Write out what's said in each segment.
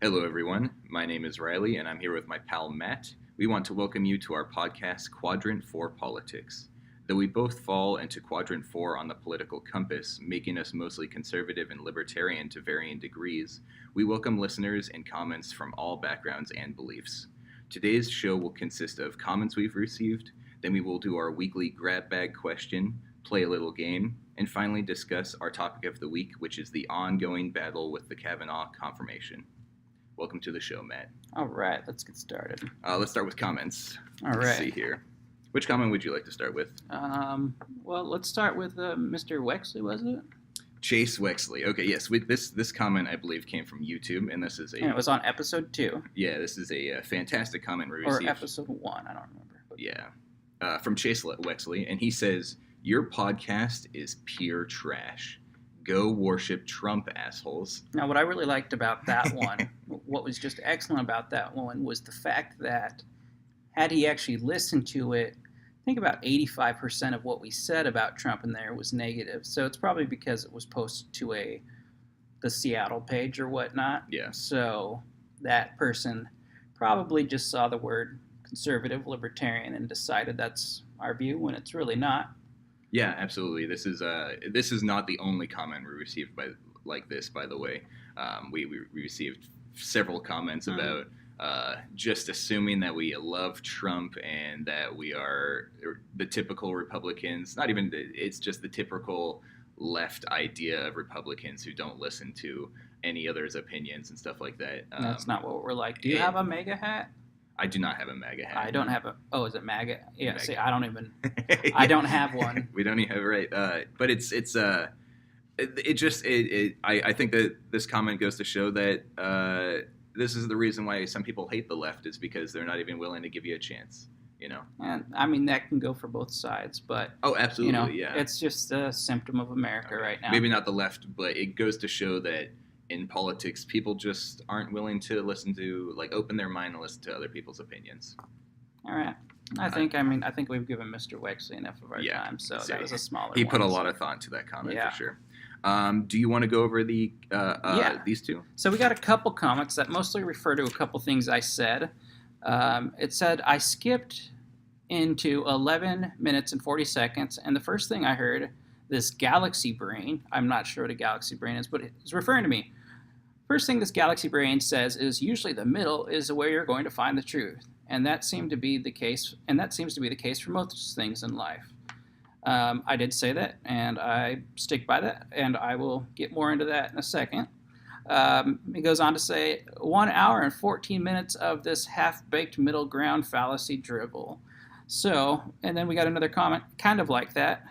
Hello, everyone. My name is Riley, and I'm here with my pal Matt. We want to welcome you to our podcast, Quadrant for Politics. Though we both fall into Quadrant 4 on the political compass, making us mostly conservative and libertarian to varying degrees, we welcome listeners and comments from all backgrounds and beliefs. Today's show will consist of comments we've received, then we will do our weekly grab bag question, play a little game, and finally discuss our topic of the week, which is the ongoing battle with the Kavanaugh confirmation. Welcome to the show, Matt. All right, let's get started. Let's start with comments. All Let's right. see here. Which comment would you like to start with? Well, let's start with Mr. Wexley, was it? Chase Wexley. Okay, yes. This comment, I believe, came from YouTube, and this is And it was on episode 2. Yeah, this is a fantastic comment we Or received. episode 1, I don't remember. But... Yeah. From Chase Wexley, and he says, "Your podcast is pure trash. Go worship Trump, assholes." Now, what I really liked about that one, what was just excellent about that one, was the fact that had he actually listened to it, I think about 85% of what we said about Trump in there was negative. So it's probably because it was posted to the Seattle page or whatnot. Yeah. So that person probably just saw the word conservative, libertarian, and decided that's our view when it's really not. Yeah, absolutely. This is not the only comment we received like this, by the way. We received several comments about just assuming that we love Trump and that we are the typical Republicans. Not even, it's just the typical left idea of Republicans who don't listen to any other's opinions and stuff like that. That's not what we're like. Do you have a MAGA hat? I do not have a MAGA hat. I don't have a... Oh, is it MAGA? Yeah, MAGA. see, I don't even... I don't have one. We don't even have it right. But I think that this comment goes to show that this is the reason why some people hate the left, is because they're not even willing to give you a chance, you know? And, I mean, that can go for both sides, but... Oh, absolutely, you know, yeah. It's just a symptom of America right now. Maybe not the left, but it goes to show that in politics, people just aren't willing to open their mind and listen to other people's opinions. All right. I think we've given Mr. Wexley enough of our time, so that was a smaller one. He put a lot of thought into that comment, Yeah. for sure. Do you want to go over these two? So we got a couple comments that mostly refer to a couple things I said. It said, I skipped into 11 minutes and 40 seconds, and the first thing I heard, this galaxy brain, I'm not sure what a galaxy brain is, but it's referring to me. First thing this galaxy brain says is usually the middle is where you're going to find the truth. And that seems to be the case for most things in life. I did say that, and I stick by that, and I will get more into that in a second. It goes on to say, 1 hour and 14 minutes of this half-baked middle ground fallacy dribble. So, and then we got another comment kind of like that.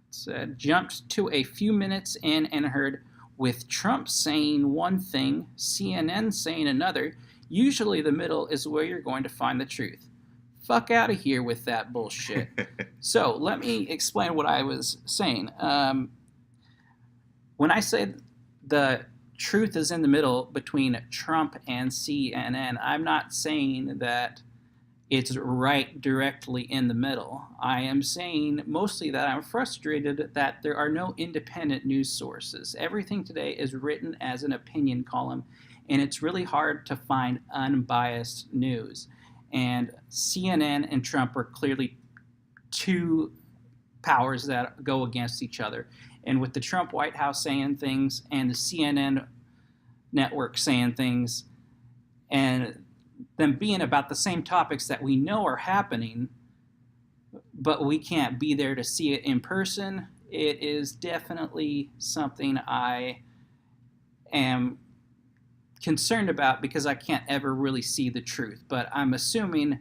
It said, jumped to a few minutes in and heard, with Trump saying one thing, CNN saying another, usually the middle is where you're going to find the truth. Fuck out of here with that bullshit. So let me explain what I was saying. When I say the truth is in the middle between Trump and CNN, I'm not saying that it's right directly in the middle. I am saying mostly that I'm frustrated that there are no independent news sources. Everything today is written as an opinion column, and it's really hard to find unbiased news. And CNN and Trump are clearly two powers that go against each other. And with the Trump White House saying things and the CNN network saying things, and them being about the same topics that we know are happening, but we can't be there to see it in person, it is definitely something I am concerned about because I can't ever really see the truth. But I'm assuming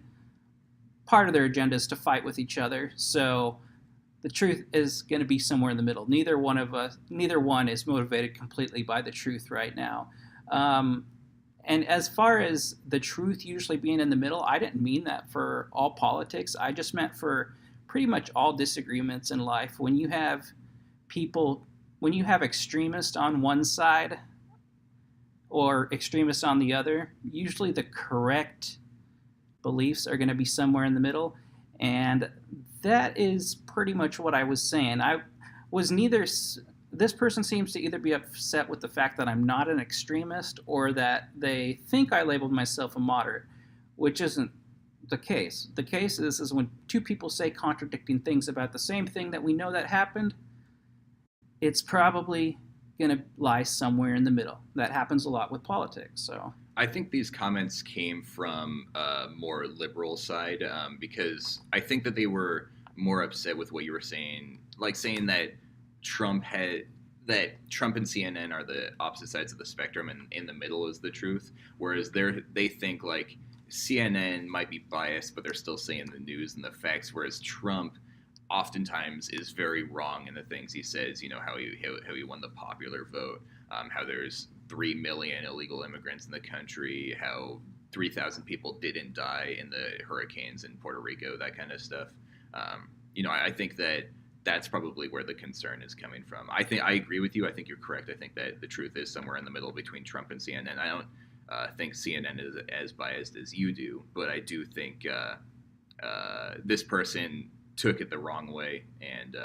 part of their agenda is to fight with each other, so the truth is going to be somewhere in the middle. Neither one is motivated completely by the truth right now. And as far as the truth usually being in the middle, I didn't mean that for all politics. I just meant for pretty much all disagreements in life. When you have extremists on one side or extremists on the other, usually the correct beliefs are going to be somewhere in the middle. And that is pretty much what I was saying. I was neither this person seems to either be upset with the fact that I'm not an extremist or that they think I labeled myself a moderate, which isn't the case. The case is when two people say contradicting things about the same thing that we know that happened, it's probably going to lie somewhere in the middle. That happens a lot with politics. So I think these comments came from a more liberal side because I think that they were more upset with what you were saying, like saying that Trump and CNN are the opposite sides of the spectrum, and in the middle is the truth. Whereas they think like CNN might be biased, but they're still saying the news and the facts. Whereas Trump oftentimes is very wrong in the things he says. You know, how he won the popular vote, how there's 3 million illegal immigrants in the country, how 3,000 people didn't die in the hurricanes in Puerto Rico, that kind of stuff. I think that that's probably where the concern is coming from. I agree with you. I think you're correct. I think that the truth is somewhere in the middle between Trump and CNN. I don't think CNN is as biased as you do, but I do think this person took it the wrong way and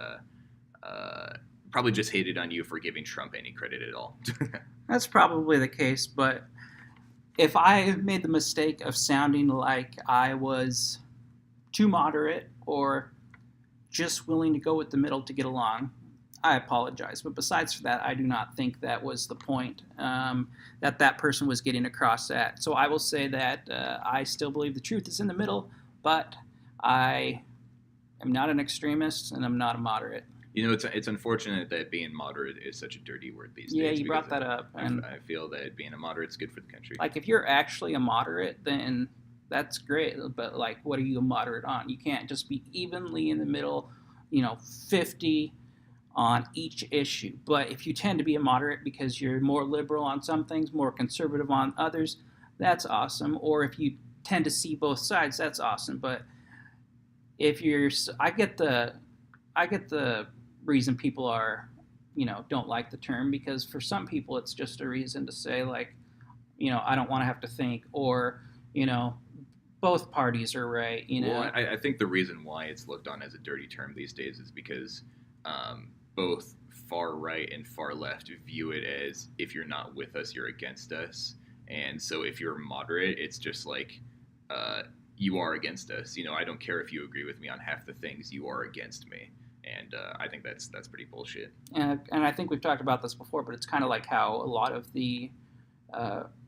probably just hated on you for giving Trump any credit at all. That's probably the case, but if I made the mistake of sounding like I was too moderate or just willing to go with the middle to get along, I apologize. But besides that, I do not think that was the point that person was getting across at. So I will say that I still believe the truth is in the middle, but I am not an extremist and I'm not a moderate. You know, it's unfortunate that being moderate is such a dirty word these days. Yeah, you brought that up. And I feel that being a moderate is good for the country. Like, if you're actually a moderate, then that's great. But, like, what are you a moderate on? You can't just be evenly in the middle, 50 on each issue. But if you tend to be a moderate because you're more liberal on some things, more conservative on others, that's awesome. Or if you tend to see both sides, that's awesome. But if I get the reason people are, don't like the term, because for some people it's just a reason to say, like, I don't want to have to think, or, both parties are right, Well, I think the reason why it's looked on as a dirty term these days is because both far right and far left view it as, if you're not with us, you're against us. And so if you're moderate, it's just like, you are against us. I don't care if you agree with me on half the things, you are against me. And I think that's pretty bullshit. And I think we've talked about this before, but it's kind of like how a lot of the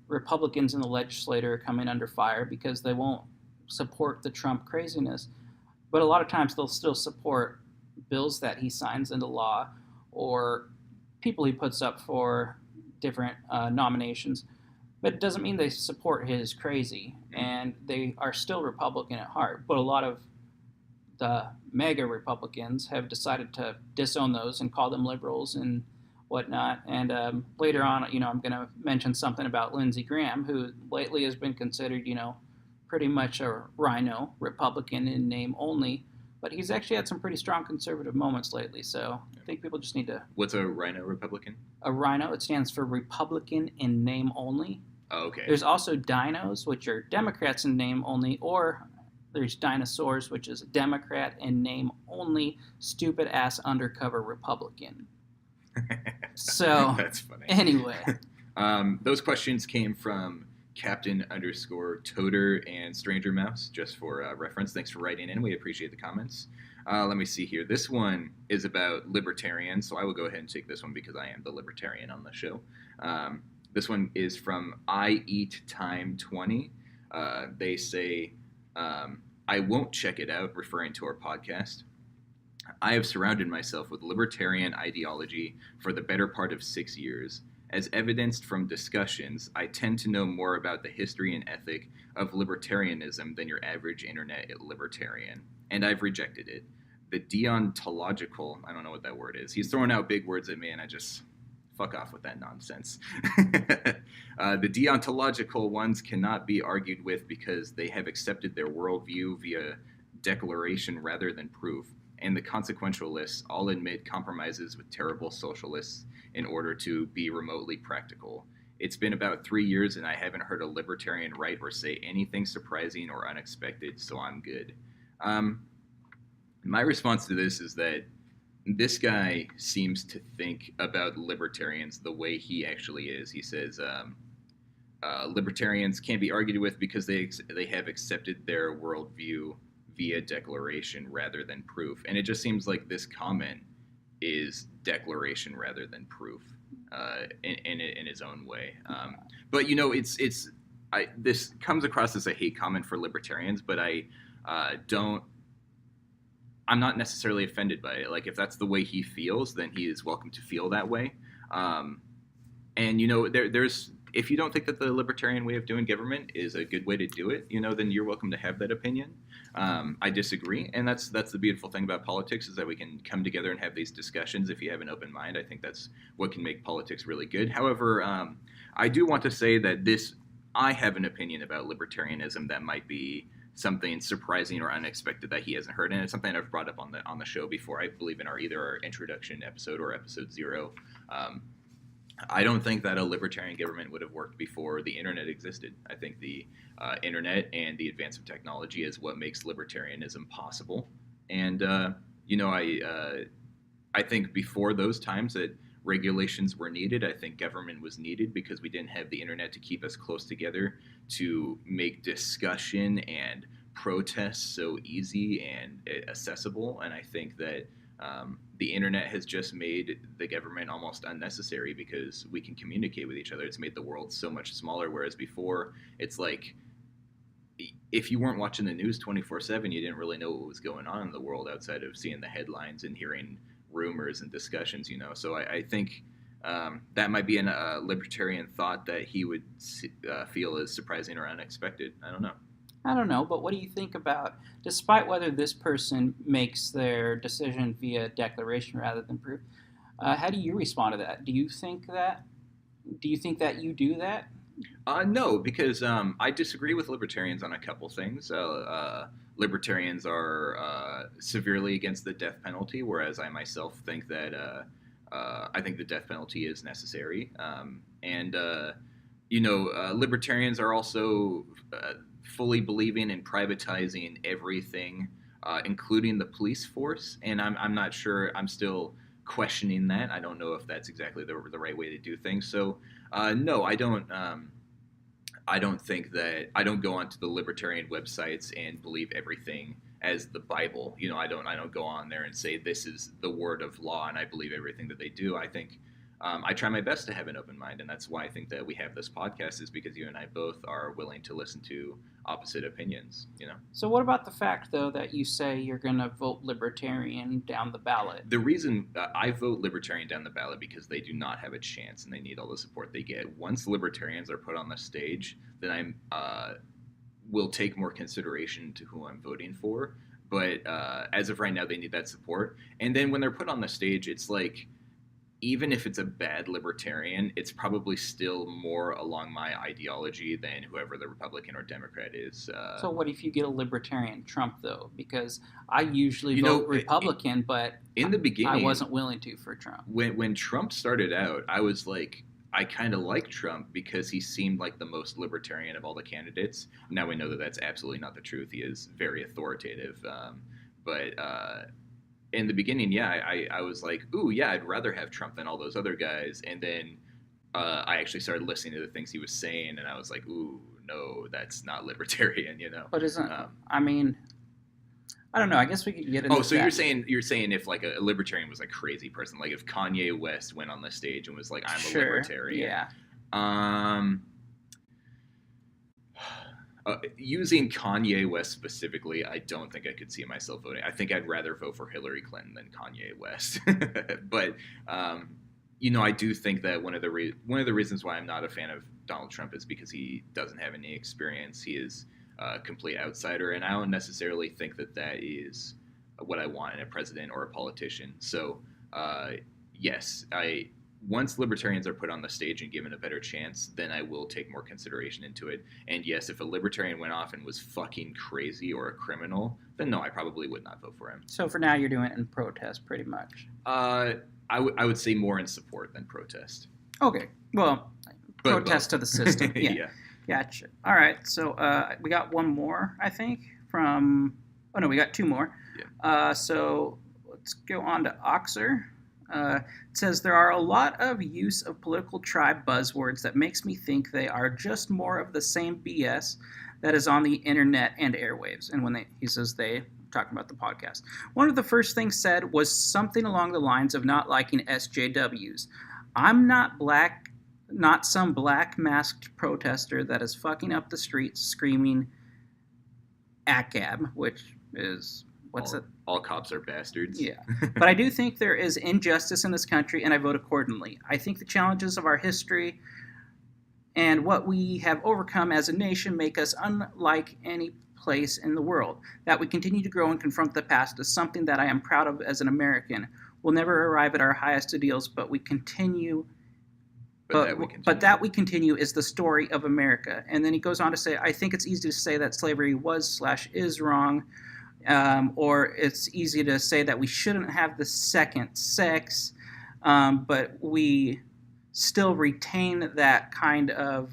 Republicans in the legislature come in under fire because they won't support the Trump craziness. But a lot of times they'll still support bills that he signs into law or people he puts up for different nominations. But it doesn't mean they support his crazy, and they are still Republican at heart. But a lot of the MAGA Republicans have decided to disown those and call them liberals and whatnot. And later on, I'm going to mention something about Lindsey Graham, who lately has been considered, pretty much a rhino Republican in name only. But he's actually had some pretty strong conservative moments lately. So I think people just need to... What's a rhino Republican? A rhino, it stands for Republican in name only. Oh, okay. There's also dinos, which are Democrats in name only, or there's dinosaurs, which is a Democrat in name only, stupid ass undercover Republican. So that's funny. Anyway, those questions came from Captain_Toter and Stranger Mouse, just for reference. Thanks for writing in. We appreciate the comments. Let me see here. This one is about Libertarian, so I will go ahead and take this one because I am the Libertarian on the show. This one is from I Eat Time 20. They say, I won't check it out, referring to our podcast. I have surrounded myself with libertarian ideology for the better part of 6 years. As evidenced from discussions, I tend to know more about the history and ethic of libertarianism than your average internet libertarian, and I've rejected it. The deontological, I don't know what that word is. He's throwing out big words at me, and I just fuck off with that nonsense. The deontological ones cannot be argued with because they have accepted their worldview via declaration rather than proof, and the consequentialists all admit compromises with terrible socialists in order to be remotely practical. It's been about 3 years and I haven't heard a libertarian write or say anything surprising or unexpected, so I'm good. My response to this is that this guy seems to think about libertarians the way he actually is. He says libertarians can't be argued with because they have accepted their worldview via declaration rather than proof. And it just seems like this comment is declaration rather than proof in his own way. But this comes across as a hate comment for libertarians, but I'm not necessarily offended by it. Like, if that's the way he feels, then he is welcome to feel that way. And there's if you don't think that the libertarian way of doing government is a good way to do it, then you're welcome to have that opinion. I disagree, and that's the beautiful thing about politics, is that we can come together and have these discussions if you have an open mind. I think that's what can make politics really good. However, I do want to say that I have an opinion about libertarianism that might be something surprising or unexpected that he hasn't heard, and it's something I've brought up on the show before. I believe in either our introduction episode or episode 0. I don't think that a libertarian government would have worked before the internet existed. I think the internet and the advance of technology is what makes libertarianism possible. And I think before those times that regulations were needed, I think government was needed because we didn't have the internet to keep us close together, to make discussion and protest so easy and accessible. And I think that the internet has just made the government almost unnecessary because we can communicate with each other. It's made the world so much smaller, whereas before it's like if you weren't watching the news 24/7, you didn't really know what was going on in the world outside of seeing the headlines and hearing rumors and discussions. So I think that might be a libertarian thought that he would feel is surprising or unexpected. I don't know. I don't know, but what do you think about, despite whether this person makes their decision via declaration rather than proof, how do you respond to that? Do you think that you do that? No, because I disagree with libertarians on a couple things. Libertarians are severely against the death penalty, whereas I myself think that I think the death penalty is necessary. Libertarians are also fully believing in privatizing everything, including the police force. And I'm not sure. I'm still questioning that. I don't know if that's exactly the right way to do things. So no, I don't. I don't think that I don't go onto the libertarian websites and believe everything as the Bible. I don't go on there and say this is the word of law and I believe everything that they do. I think I try my best to have an open mind, and that's why I think that we have this podcast, is because you and I both are willing to listen to opposite opinions. So what about the fact, though, that you say you're going to vote libertarian down the ballot? The reason I vote libertarian down the ballot because they do not have a chance and they need all the support they get. Once libertarians are put on the stage, then I will take more consideration to who I'm voting for. But as of right now, they need that support. And then when they're put on the stage, it's like, even if it's a bad libertarian, it's probably still more along my ideology than whoever the Republican or Democrat is. So what if you get a libertarian Trump, though? Because I usually vote Republican, but in the beginning, I wasn't willing to for Trump. When Trump started out, I was like, I kind of like Trump because he seemed like the most libertarian of all the candidates. Now we know that that's absolutely not the truth. He is very authoritative. But in the beginning, I was like, ooh, yeah, I'd rather have Trump than all those other guys. And then I actually started listening to the things he was saying, and I was like, ooh, no, that's not libertarian, But isn't, I mean, I don't know. I guess we could get into so that. You're saying if like a libertarian was a crazy person, like if Kanye West went on the stage and was like, I'm a libertarian. Yeah. Using Kanye West specifically, I don't think I could see myself voting. I think I'd rather vote for Hillary Clinton than Kanye West. But I do think that one of the reasons why I'm not a fan of Donald Trump is because he doesn't have any experience. He is a complete outsider, and I don't necessarily think that is what I want in a president or a politician. So yes, once libertarians are put on the stage and given a better chance, then I will take more consideration into it. And yes, if a libertarian went off and was fucking crazy or a criminal, then no, I probably would not vote for him. So for now, you're doing it in protest, pretty much. I would say more in support than protest. Okay, well, protest to the system. Yeah. Gotcha. All right, so we got one more, I think, we got two more. Yeah. So let's go on to Oxer. It says there are a lot of use of political tribe buzzwords that makes me think they are just more of the same BS that is on the internet and airwaves. And when he says they, talking about the podcast. One of the first things said was something along the lines of not liking SJWs. I'm not black, not some black masked protester that is fucking up the streets screaming ACAB, which is, what's it? All cops are bastards. Yeah. But I do think there is injustice in this country, and I vote accordingly. I think the challenges of our history and what we have overcome as a nation make us unlike any place in the world. That we continue to grow and confront the past is something that I am proud of as an American. We'll never arrive at our highest ideals, but we continue. But that we continue is the story of America. And then he goes on to say, I think it's easy to say that slavery was/is wrong, or it's easy to say that we shouldn't have the second sex, but we still retain that kind of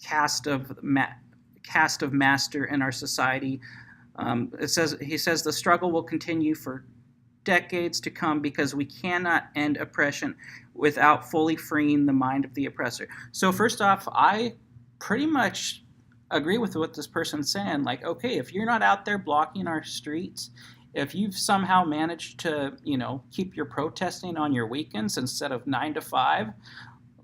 caste of master in our society. He says the struggle will continue for decades to come because we cannot end oppression without fully freeing the mind of the oppressor. So first off, I pretty much agree with what this person's saying. Like, okay, if you're not out there blocking our streets, if you've somehow managed to, keep your protesting on your weekends instead of 9 to 5,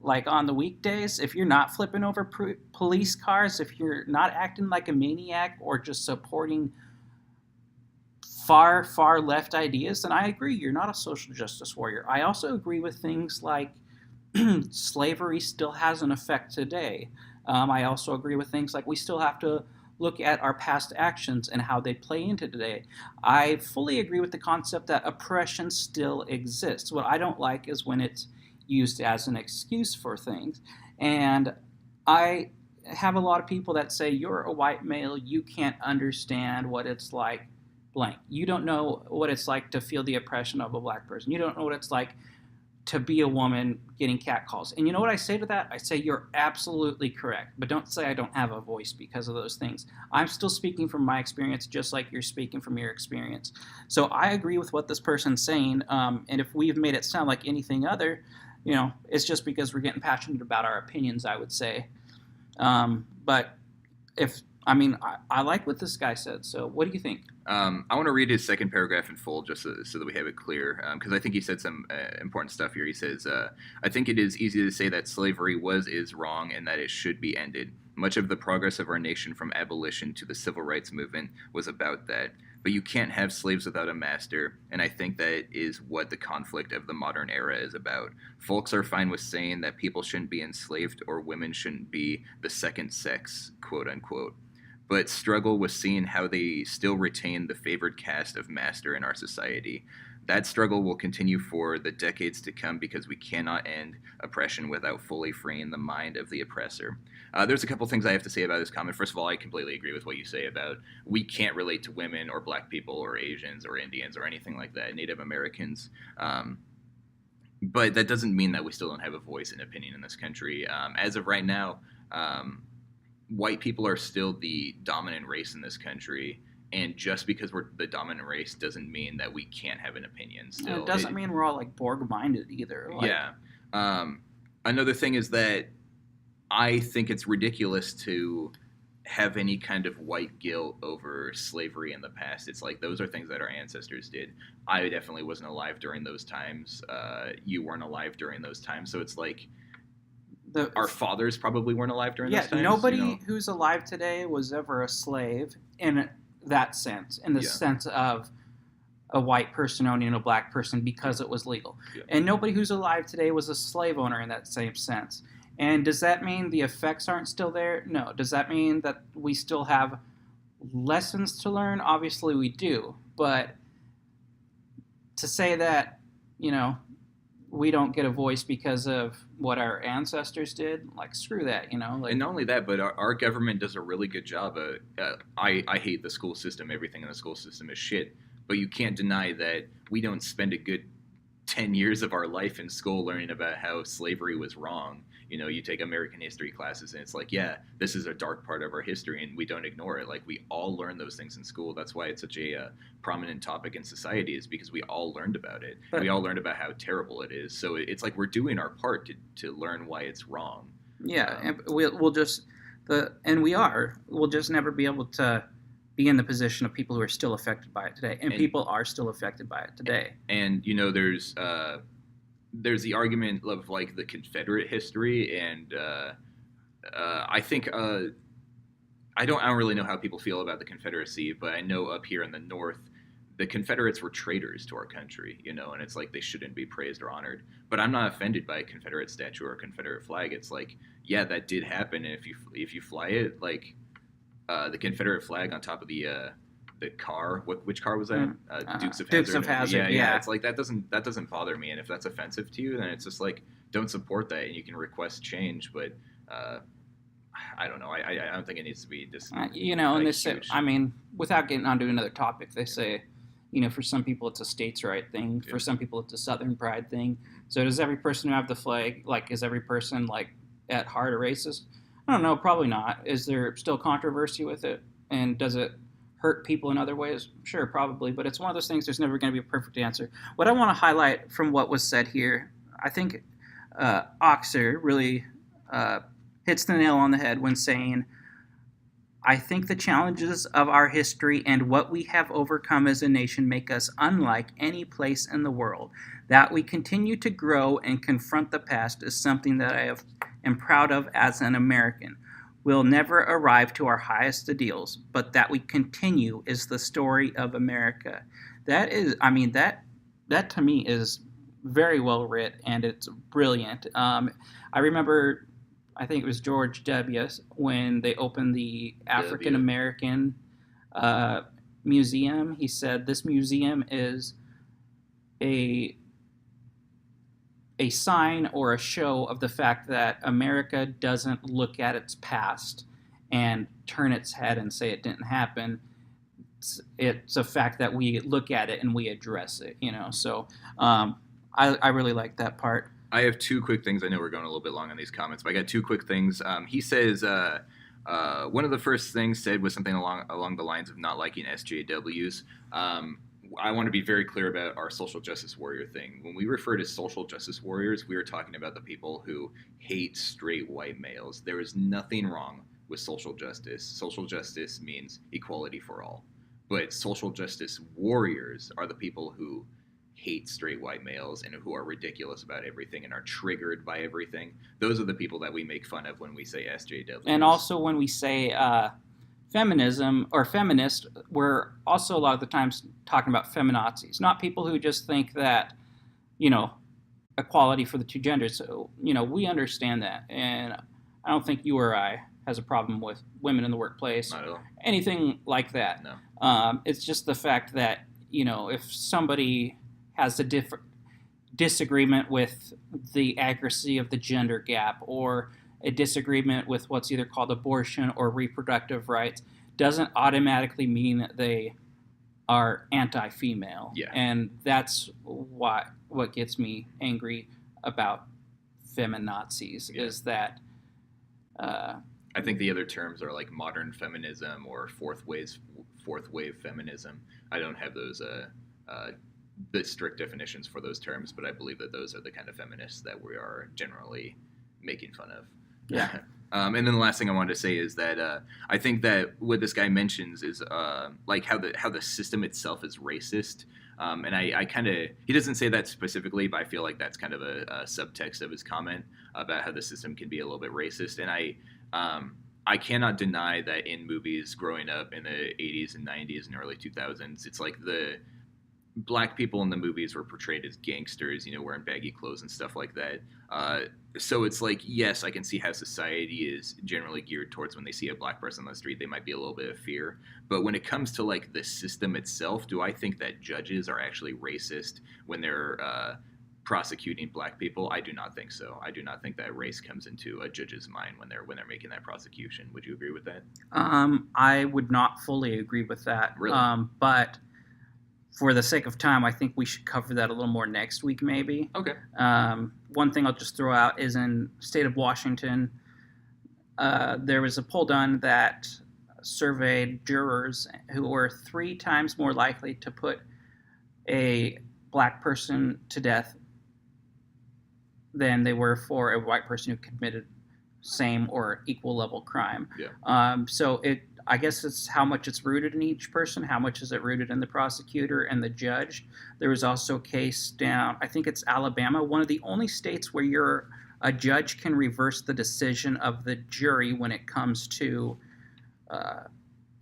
like on the weekdays, if you're not flipping over police cars, if you're not acting like a maniac or just supporting far, far left ideas, then I agree, you're not a social justice warrior. I also agree with things like slavery still has an effect today. I also agree with things like we still have to look at our past actions and how they play into today. I fully agree with the concept that oppression still exists. What I don't like is when it's used as an excuse for things. And I have a lot of people that say, you're a white male, you can't understand what it's like blank. You don't know what it's like to feel the oppression of a black person. You don't know what it's like to be a woman getting catcalls. And you know what I say to that? I say, you're absolutely correct. But don't say I don't have a voice because of those things. I'm still speaking from my experience just like you're speaking from your experience. So I agree with what this person's saying. And if we've made it sound like anything other, it's just because we're getting passionate about our opinions, I would say. But I like what this guy said. So what do you think? I want to read his second paragraph in full just so that we have it clear, because I think he said some important stuff here. He says, I think it is easy to say that slavery is wrong and that it should be ended. Much of the progress of our nation from abolition to the civil rights movement was about that. But you can't have slaves without a master, and I think that is what the conflict of the modern era is about. Folks are fine with saying that people shouldn't be enslaved or women shouldn't be the second sex, quote unquote, but struggle with seeing how they still retain the favored caste of master in our society. That struggle will continue for the decades to come because we cannot end oppression without fully freeing the mind of the oppressor. There's a couple things I have to say about this comment. First of all, I completely agree with what you say about we can't relate to women or black people or Asians or Indians or anything like that, Native Americans. But that doesn't mean that we still don't have a voice and opinion in this country. As of right now, white people are still the dominant race in this country. And just because we're the dominant race doesn't mean that we can't have an opinion still. And it doesn't mean we're all like Borg-minded either. Yeah. Another thing is that I think it's ridiculous to have any kind of white guilt over slavery in the past. It's like those are things that our ancestors did. I definitely wasn't alive during those times. You weren't alive during those times. So it's like our fathers probably weren't alive during those times. Yeah, nobody who's alive today was ever a slave in that sense, in the sense of a white person owning a black person because it was legal. Yeah. And nobody who's alive today was a slave owner in that same sense. And does that mean the effects aren't still there? No. Does that mean that we still have lessons to learn? Obviously we do. But to say that, we don't get a voice because of what our ancestors did, like, screw that, And not only that, but our government does a really good job. I hate the school system. Everything in the school system is shit. But you can't deny that we don't spend a good 10 years of our life in school learning about how slavery was wrong. You take American history classes and it's like, yeah, this is a dark part of our history and we don't ignore it. Like, we all learn those things in school. That's why it's such a prominent topic in society, is because we all learned about it. But, we all learned about how terrible it is. So it's like we're doing our part to learn why it's wrong. Yeah, and we'll just we'll just never be able to be in the position of people who are still affected by it today, and people are still affected by it today. And there's the argument of like the Confederate history, and I think I don't really know how people feel about the Confederacy, but I know up here in the North, the Confederates were traitors to our country, and it's like they shouldn't be praised or honored. But I'm not offended by a Confederate statue or a Confederate flag. It's like, yeah, that did happen, and if you fly it, like the Confederate flag on top of the car, which car was that? Dukes of Hazzard. Dukes of Hazzard. Yeah. It's like that doesn't bother me, and if that's offensive to you, then it's just like, don't support that, and you can request change. But I don't know. I don't think it needs to be just and they say, I mean, without getting onto another topic, they say, for some people it's a states' right thing. For some people it's a Southern pride thing. So does every person who have the flag, like, is every person like at heart a racist? I don't know. Probably not. Is there still controversy with it? And does it hurt people in other ways? Sure, probably. But it's one of those things, there's never going to be a perfect answer. What I want to highlight from what was said here, I think Oxer really hits the nail on the head when saying, I think the challenges of our history and what we have overcome as a nation make us unlike any place in the world. That we continue to grow and confront the past is something that I am proud of as an American. We'll never arrive to our highest ideals, but that we continue is the story of America. That is, I mean, that to me is very well writ, and it's brilliant. I remember, I think it was George W. when they opened the African American Museum. He said this museum is a sign or a show of the fact that America doesn't look at its past and turn its head and say it didn't happen. It's a fact that we look at it and we address it, So I really like that part. I have two quick things. I know we're going a little bit long on these comments, but I got two quick things. He says one of the first things said was something along the lines of not liking SJWs. I want to be very clear about our social justice warrior thing. When we refer to social justice warriors, we are talking about the people who hate straight white males. There is nothing wrong with social justice. Social justice means equality for all. But social justice warriors are the people who hate straight white males and who are ridiculous about everything and are triggered by everything. Those are the people that we make fun of when we say SJWs. And also when we say feminism or feminist, we're also a lot of the times talking about feminazis, not people who just think that, equality for the two genders. So, we understand that. And I don't think you or I has a problem with women in the workplace, not at all. Anything like that. No. It's just the fact that, if somebody has a disagreement with the accuracy of the gender gap or a disagreement with what's either called abortion or reproductive rights, doesn't automatically mean that they are anti-female. Yeah. And that's what gets me angry about feminazis is that... I think the other terms are like modern feminism or fourth wave feminism. I don't have those the strict definitions for those terms, but I believe that those are the kind of feminists that we are generally making fun of. Yeah. And then the last thing I wanted to say is that I think that what this guy mentions is like how the system itself is racist. And I kind of, he doesn't say that specifically, but I feel like that's kind of a subtext of his comment about how the system can be a little bit racist. And I cannot deny that in movies growing up in the 80s and 90s and early 2000s, it's like the black people in the movies were portrayed as gangsters, wearing baggy clothes and stuff like that. So it's like, yes, I can see how society is generally geared towards when they see a black person on the street, they might be a little bit of fear. But when it comes to like the system itself, do I think that judges are actually racist when they're prosecuting black people? I do not think so. I do not think that race comes into a judge's mind when they're making that prosecution. Would you agree with that? I would not fully agree with that. Really? But for the sake of time, I think we should cover that a little more next week, maybe. Okay. One thing I'll just throw out is in the state of Washington, there was a poll done that surveyed jurors who were 3 times more likely to put a black person to death than they were for a white person who committed same or equal level crime. Yeah. So I guess it's how much it's rooted in each person, how much is it rooted in the prosecutor and the judge. There was also a case down, I think it's Alabama, one of the only states where a judge can reverse the decision of the jury when it comes to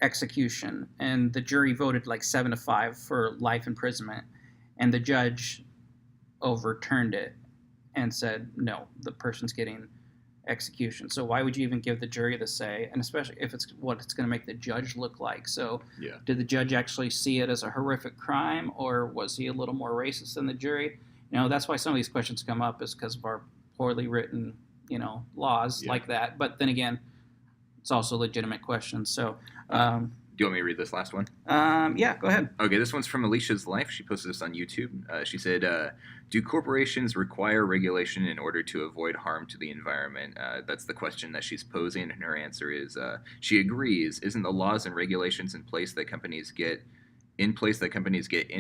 execution. And the jury voted like 7-5 for life imprisonment, and the judge overturned it and said, no, the person's getting execution. So why would you even give the jury the say? And especially if it's what it's going to make the judge look like. So Yeah. Did the judge actually see it as a horrific crime, or was he a little more racist than the jury? That's why some of these questions come up, is because of our poorly written, laws like that. But then again, it's also legitimate questions. So do you want me to read this last one? Yeah, go ahead. Okay, this one's from Alicia's Life. She posted this on YouTube. She said, do corporations require regulation in order to avoid harm to the environment? That's the question that she's posing, and her answer is she agrees. Isn't the laws and regulations in place that companies get in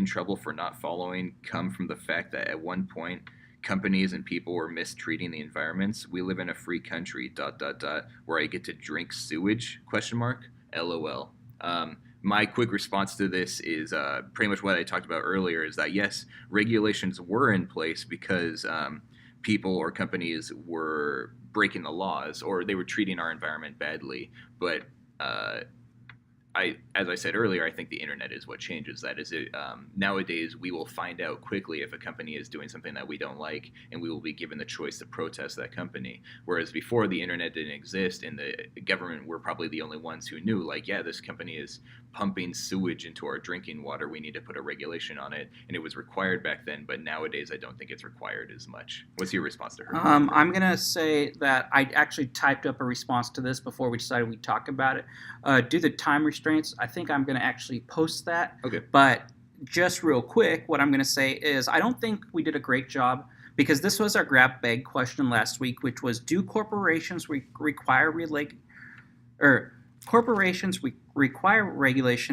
trouble for not following come from the fact that at one point companies and people were mistreating the environments? We live in a free country, ... where I get to drink sewage, ? LOL. My quick response to this is pretty much what I talked about earlier, is that yes, regulations were in place because people or companies were breaking the laws, or they were treating our environment badly. But as I said earlier, I think the internet is what changes that. Nowadays, we will find out quickly if a company is doing something that we don't like, and we will be given the choice to protest that company. Whereas before the internet didn't exist, and the government were probably the only ones who knew, like, yeah, this company is pumping sewage into our drinking water, we need to put a regulation on it. And it was required back then, but nowadays I don't think it's required as much. What's your response to her? I'm going to say that I actually typed up a response to this before we decided we'd talk about it. Due to time restraints, I think I'm going to actually post that. Okay. But just real quick, what I'm going to say is I don't think we did a great job, because this was our grab bag question last week, which was, do corporations require regulation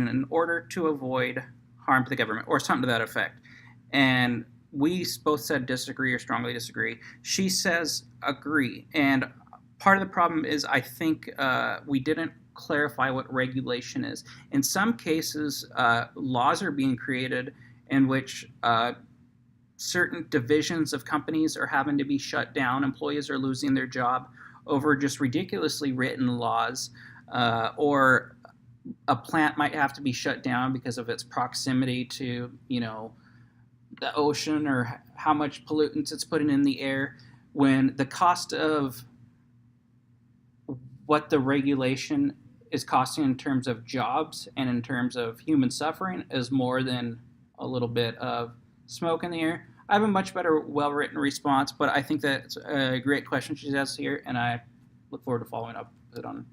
in order to avoid harm to the government, or something to that effect? And we both said disagree or strongly disagree. She says agree. And part of the problem is I think we didn't clarify what regulation is. In some cases, laws are being created in which certain divisions of companies are having to be shut down. Employees are losing their job over just ridiculously written laws, or a plant might have to be shut down because of its proximity to, the ocean, or how much pollutants it's putting in the air, when the cost of what the regulation is costing in terms of jobs and in terms of human suffering is more than a little bit of smoke in the air. I have a much better, well-written response, but I think that's a great question she has here, and I look forward to following up with it on.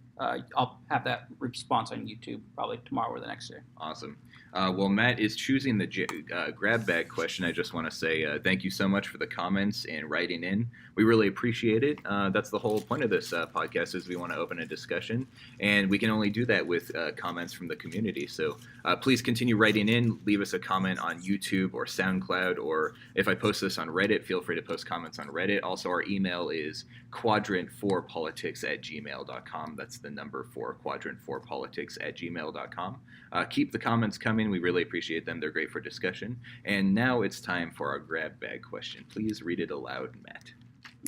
I'll have that response on YouTube probably tomorrow or the next day. Awesome. Well, Matt is choosing the grab bag question. I just want to say thank you so much for the comments and writing in. We really appreciate it. That's the whole point of this podcast, is we want to open a discussion, and we can only do that with comments from the community. So please continue writing in. Leave us a comment on YouTube or SoundCloud, or if I post this on Reddit, feel free to post comments on Reddit. Also, our email is quadrant4politics@gmail.com. That's the number 4, quadrant4politics@gmail.com. Keep the comments coming. We really appreciate them. They're great for discussion. And now it's time for our grab bag question. Please read it aloud, Matt.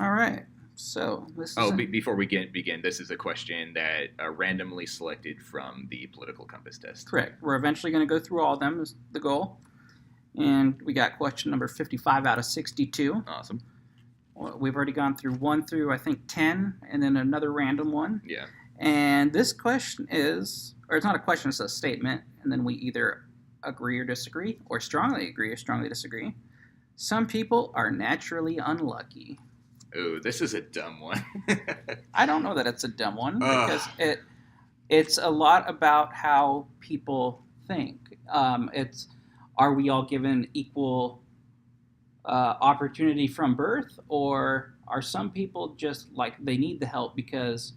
All right. So this is before we begin, this is a question that randomly selected from the political compass test. Correct. We're eventually going to go through all of them, is the goal. And we got question number 55 out of 62. Awesome. We've already gone through 1 through, I think, 10, and then another random one. Yeah. And this question is, or it's not a question, it's a statement, and then we either agree or disagree, or strongly agree or strongly disagree. Some people are naturally unlucky. Oh, this is a dumb one. I don't know that it's a dumb one, because it's a lot about how people think. It's are we all given equal opportunity from birth, or are some people just like they need the help because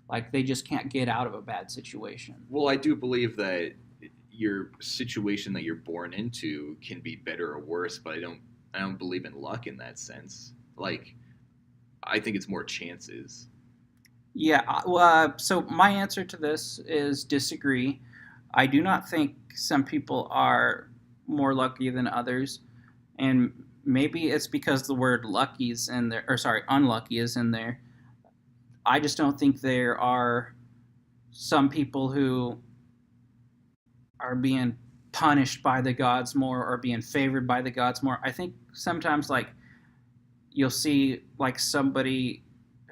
like they just can't get out of a bad situation? Well, I do believe that your situation that you're born into can be better or worse, but I don't believe in luck in that sense. Like, I think it's more chances. Yeah, so my answer to this is disagree. I do not think some people are more lucky than others, and maybe it's because the word lucky is in there, or sorry, unlucky is in there. I just don't think there are some people who are being punished by the gods more or being favored by the gods more. I think sometimes like you'll see like somebody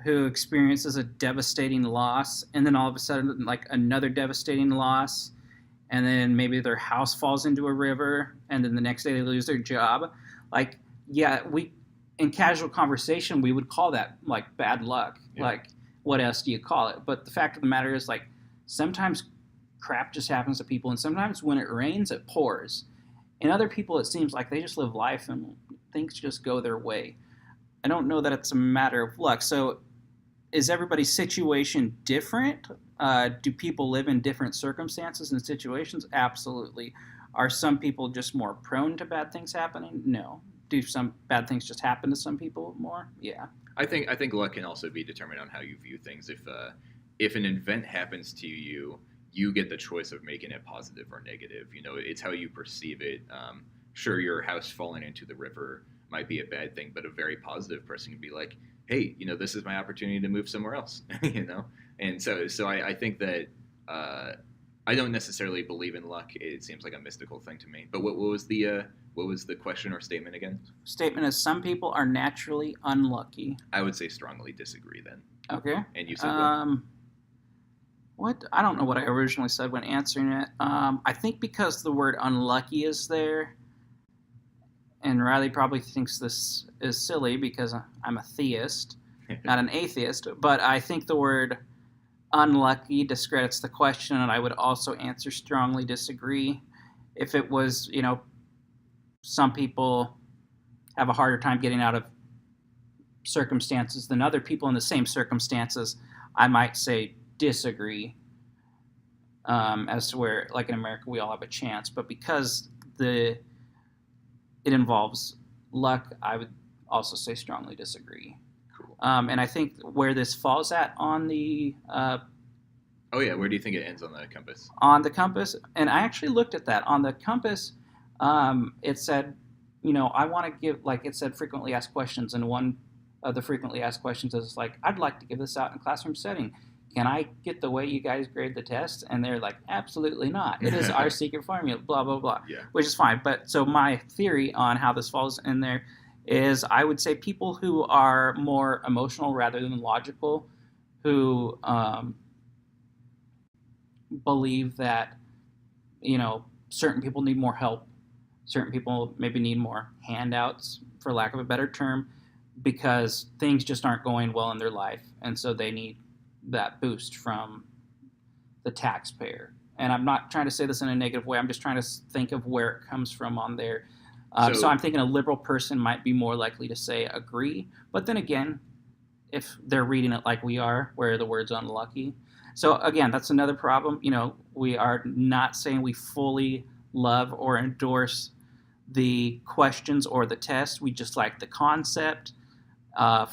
who experiences a devastating loss and then all of a sudden like another devastating loss, and then maybe their house falls into a river, and then the next day they lose their job. Like, yeah, we in casual conversation we would call that like bad luck. Yeah. Like, what else do you call it? But the fact of the matter is, like, sometimes crap just happens to people, and sometimes when it rains it pours, and other people it seems like they just live life and things just go their way. I don't know that it's a matter of luck. So is everybody's situation different? Do people live in different circumstances and situations? Absolutely. Are some people just more prone to bad things happening? No. Do some bad things just happen to some people more? Yeah. I think luck can also be determined on how you view things. If an event happens to you, you get the choice of making it positive or negative. You know, it's how you perceive it. Sure, your house falling into the river might be a bad thing, but a very positive person can be like, hey, you know, this is my opportunity to move somewhere else. You know, and so I think that I don't necessarily believe in luck. It seems like a mystical thing to me. But what was the question or statement again? Statement is some people are naturally unlucky. I would say strongly disagree then. Okay. And you said what? What? I don't know what I originally said when answering it. I think because the word unlucky is there, and Riley probably thinks this is silly because I'm a theist, not an atheist, but I think the word unlucky discredits the question, and I would also answer strongly disagree. If it was, you know, some people have a harder time getting out of circumstances than other people in the same circumstances, I might say disagree, as to where, like in America, we all have a chance. But because it involves luck, I would also say strongly disagree. Cool. And I think where this falls at on the where do you think it ends on the compass? On the compass, and I actually looked at that. On the compass, it said, you know, I want to give, like it said frequently asked questions, and one of the frequently asked questions is like, I'd like to give this out in a classroom setting. Can I get the way you guys grade the test? And they're like, absolutely not. It is our secret formula, blah, blah, blah, yeah. Which is fine. But so my theory on how this falls in there is I would say people who are more emotional rather than logical, who believe that, you know, certain people need more help, certain people maybe need more handouts, for lack of a better term, because things just aren't going well in their life, and so they need that boost from the taxpayer. And I'm not trying to say this in a negative way. I'm just trying to think of where it comes from on there. So I'm thinking a liberal person might be more likely to say agree. But then again, if they're reading it like we are, where the word's unlucky. So again, that's another problem. You know, we are not saying we fully love or endorse the questions or the test. We just like the concept.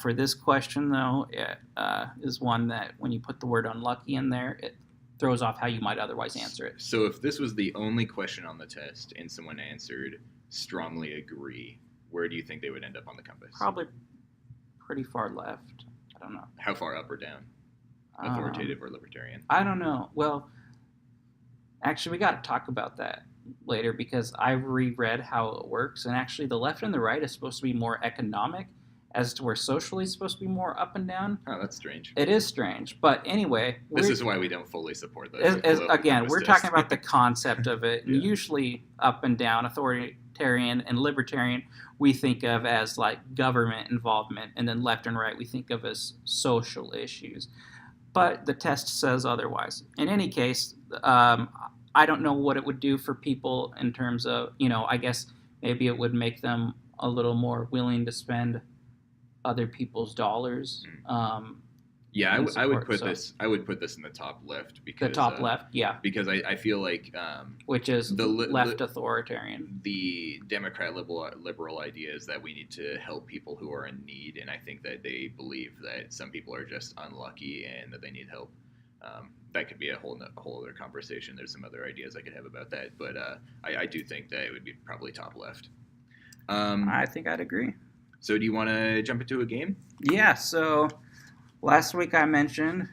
For this question, though, it is one that when you put the word unlucky in there, it throws off how you might otherwise answer it. So if this was the only question on the test and someone answered strongly agree, where do you think they would end up on the compass? Probably pretty far left. I don't know. How far up or down? Authoritative or libertarian? I don't know. Well, actually, we got to talk about that later because I reread how it works, and actually the left and the right is supposed to be more economic, as to where socially is supposed to be more up and down. Oh, that's strange. It is strange. But anyway. This is why we don't fully support those. Again, we're talking about the concept of it. Yeah. And usually up and down, authoritarian and libertarian, we think of as like government involvement. And then left and right, we think of as social issues. But the test says otherwise. In any case, I don't know what it would do for people in terms of, I guess maybe it would make them a little more willing to spend other people's dollars. Yeah, I would put so. this. I would put this in the top left because the top left, yeah, because I feel like which is the left authoritarian. The Democrat liberal idea is that we need to help people who are in need, and I think that they believe that some people are just unlucky and that they need help. That could be a whole other conversation. There's some other ideas I could have about that, but I do think that it would be probably top left. I think I'd agree. So do you want to jump into a game? Yeah, so last week I mentioned,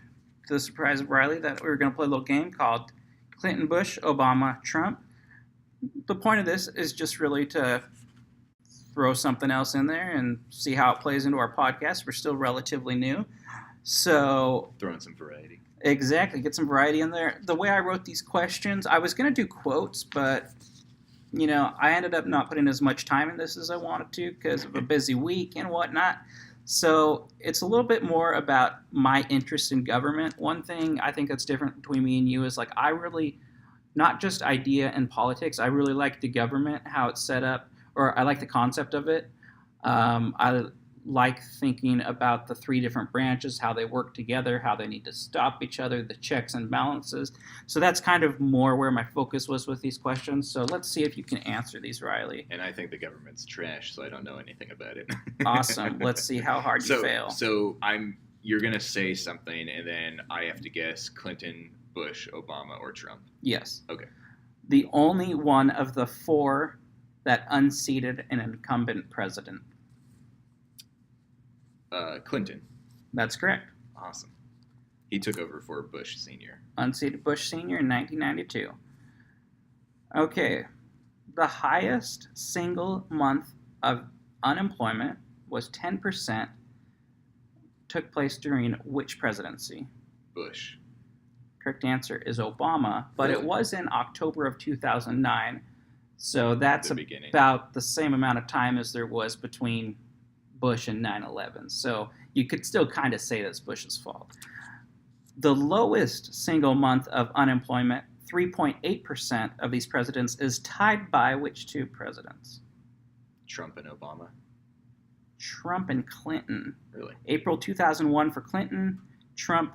to the surprise of Riley, that we were going to play a little game called Clinton, Bush, Obama, Trump. The point of this is just really to throw something else in there and see how it plays into our podcast. We're still relatively new. So throwing some variety. Exactly, get some variety in there. The way I wrote these questions, I was going to do quotes, but I ended up not putting as much time in this as I wanted to because of a busy week and whatnot. So it's a little bit more about my interest in government. One thing I think that's different between me and you is like I really, not just idea and politics, I really like the government, how it's set up, or I like the concept of it. I like thinking about the three different branches, how they work together, how they need to stop each other, the checks and balances. So that's kind of more where my focus was with these questions. So let's see if you can answer these, Riley. And I think the government's trash, so I don't know anything about it. Awesome. Let's see how hard you fail. So you're going to say something, and then I have to guess Clinton, Bush, Obama, or Trump. Yes. Okay. The only one of the four that unseated an incumbent president. Clinton. That's correct. Awesome. He took over for Bush Sr. Unseated Bush Sr. in 1992. Okay. The highest single month of unemployment was 10%. Took place during which presidency? Bush. Correct answer is Obama, but Really? It was in October of 2009. So that's about the same amount of time as there was between Bush and 9/11. So you could still kind of say that's Bush's fault. The lowest single month of unemployment, 3.8% of these presidents, is tied by which two presidents? Trump and Obama. Trump and Clinton. Really? April 2001 for Clinton, Trump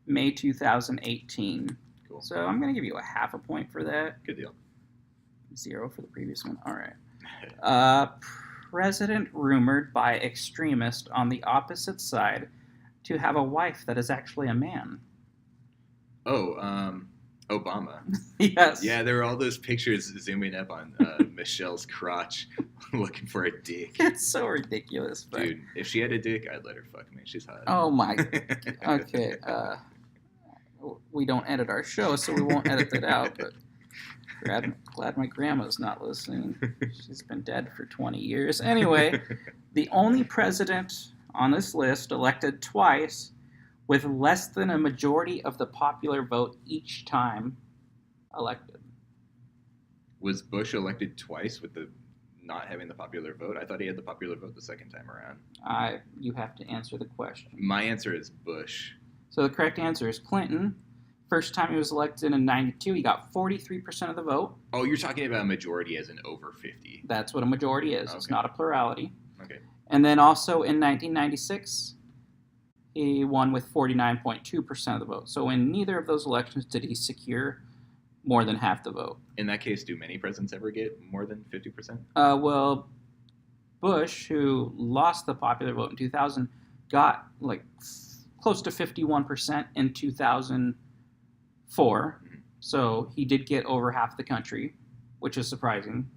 May 2018. Cool. So I'm going to give you a half a point for that. Good deal. 0 for the previous one. All right. President rumored by extremists on the opposite side to have a wife that is actually a man. Oh, Obama. Yes. Yeah, there were all those pictures zooming up on Michelle's crotch looking for a dick. It's so ridiculous. But... Dude, if she had a dick, I'd let her fuck me. She's hot. Oh, my. Okay. We don't edit our show, so we won't edit that out, but... Glad my grandma's not listening. She's been dead for 20 years. Anyway, the only president on this list elected twice with less than a majority of the popular vote each time elected. Was Bush elected twice with the not having the popular vote? I thought he had the popular vote the second time around. You have to answer the question. My answer is Bush. So the correct answer is Clinton. First time he was elected in 92, he got 43% of the vote. Oh, you're talking about a majority as in over 50. That's what a majority is. Okay. It's not a plurality. Okay. And then also in 1996, he won with 49.2% of the vote. So in neither of those elections did he secure more than half the vote. In that case, do many presidents ever get more than 50%? Well, Bush, who lost the popular vote in 2000, got like close to 51% in 2004. Mm-hmm. So he did get over half the country, which is surprising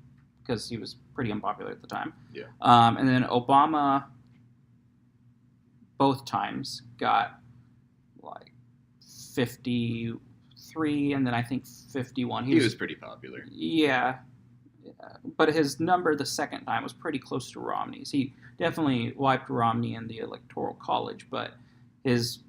because he was pretty unpopular at the time. Yeah. And then Obama, both times, got like 53, and then I think 51. He was pretty popular. Yeah. But his number the second time was pretty close to Romney's. He definitely wiped Romney in the Electoral College, but his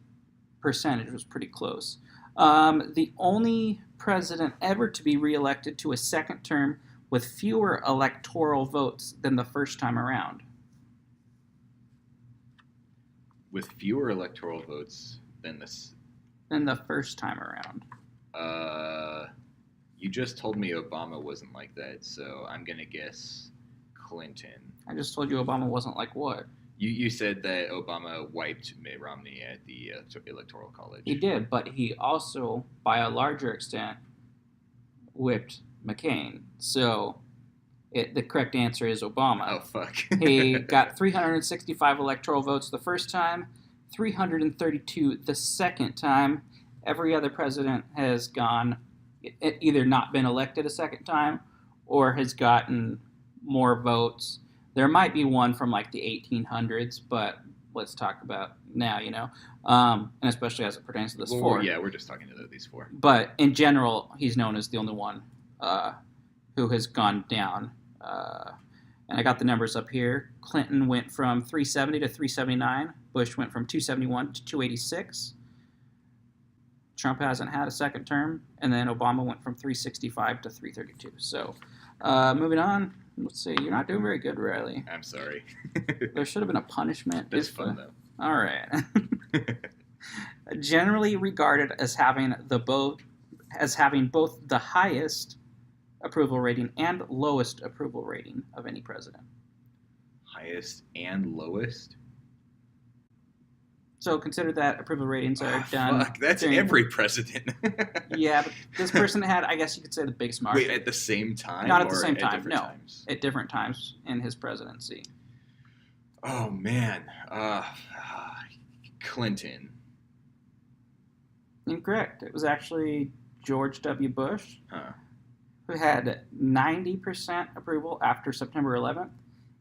percentage was pretty close. The only president ever to be reelected to a second term with fewer electoral votes than the first time around. With fewer electoral votes than this? Than the first time around. You just told me Obama wasn't like that, so I'm going to guess Clinton. I just told you Obama wasn't like what? You said that Obama wiped Mitt Romney at the Electoral College. He did, but he also, by a larger extent, whipped McCain. So the correct answer is Obama. Oh, fuck. He got 365 electoral votes the first time, 332 the second time. Every other president has either not been elected a second time or has gotten more votes. There might be one from like the 1800s, but let's talk about now, and especially as it pertains to this four. Yeah, we're just talking about these four. But in general, he's known as the only one who has gone down. And I got the numbers up here. Clinton went from 370 to 379. Bush went from 271 to 286. Trump hasn't had a second term. And then Obama went from 365 to 332. So moving on. Let's see. You're not doing very good, Riley. I'm sorry. There should have been a punishment. That's fun, though. All right. Generally regarded as having both the highest approval rating and lowest approval rating of any president. Highest and lowest? So consider that approval ratings are done. Fuck, that's every president. Yeah, but this person had, I guess you could say, the biggest margin. Wait, at the same time? Not at the same time, different no. times? At different times in his presidency. Oh, man. Clinton. Incorrect. It was actually George W. Bush, Huh. who had 90% approval after September 11th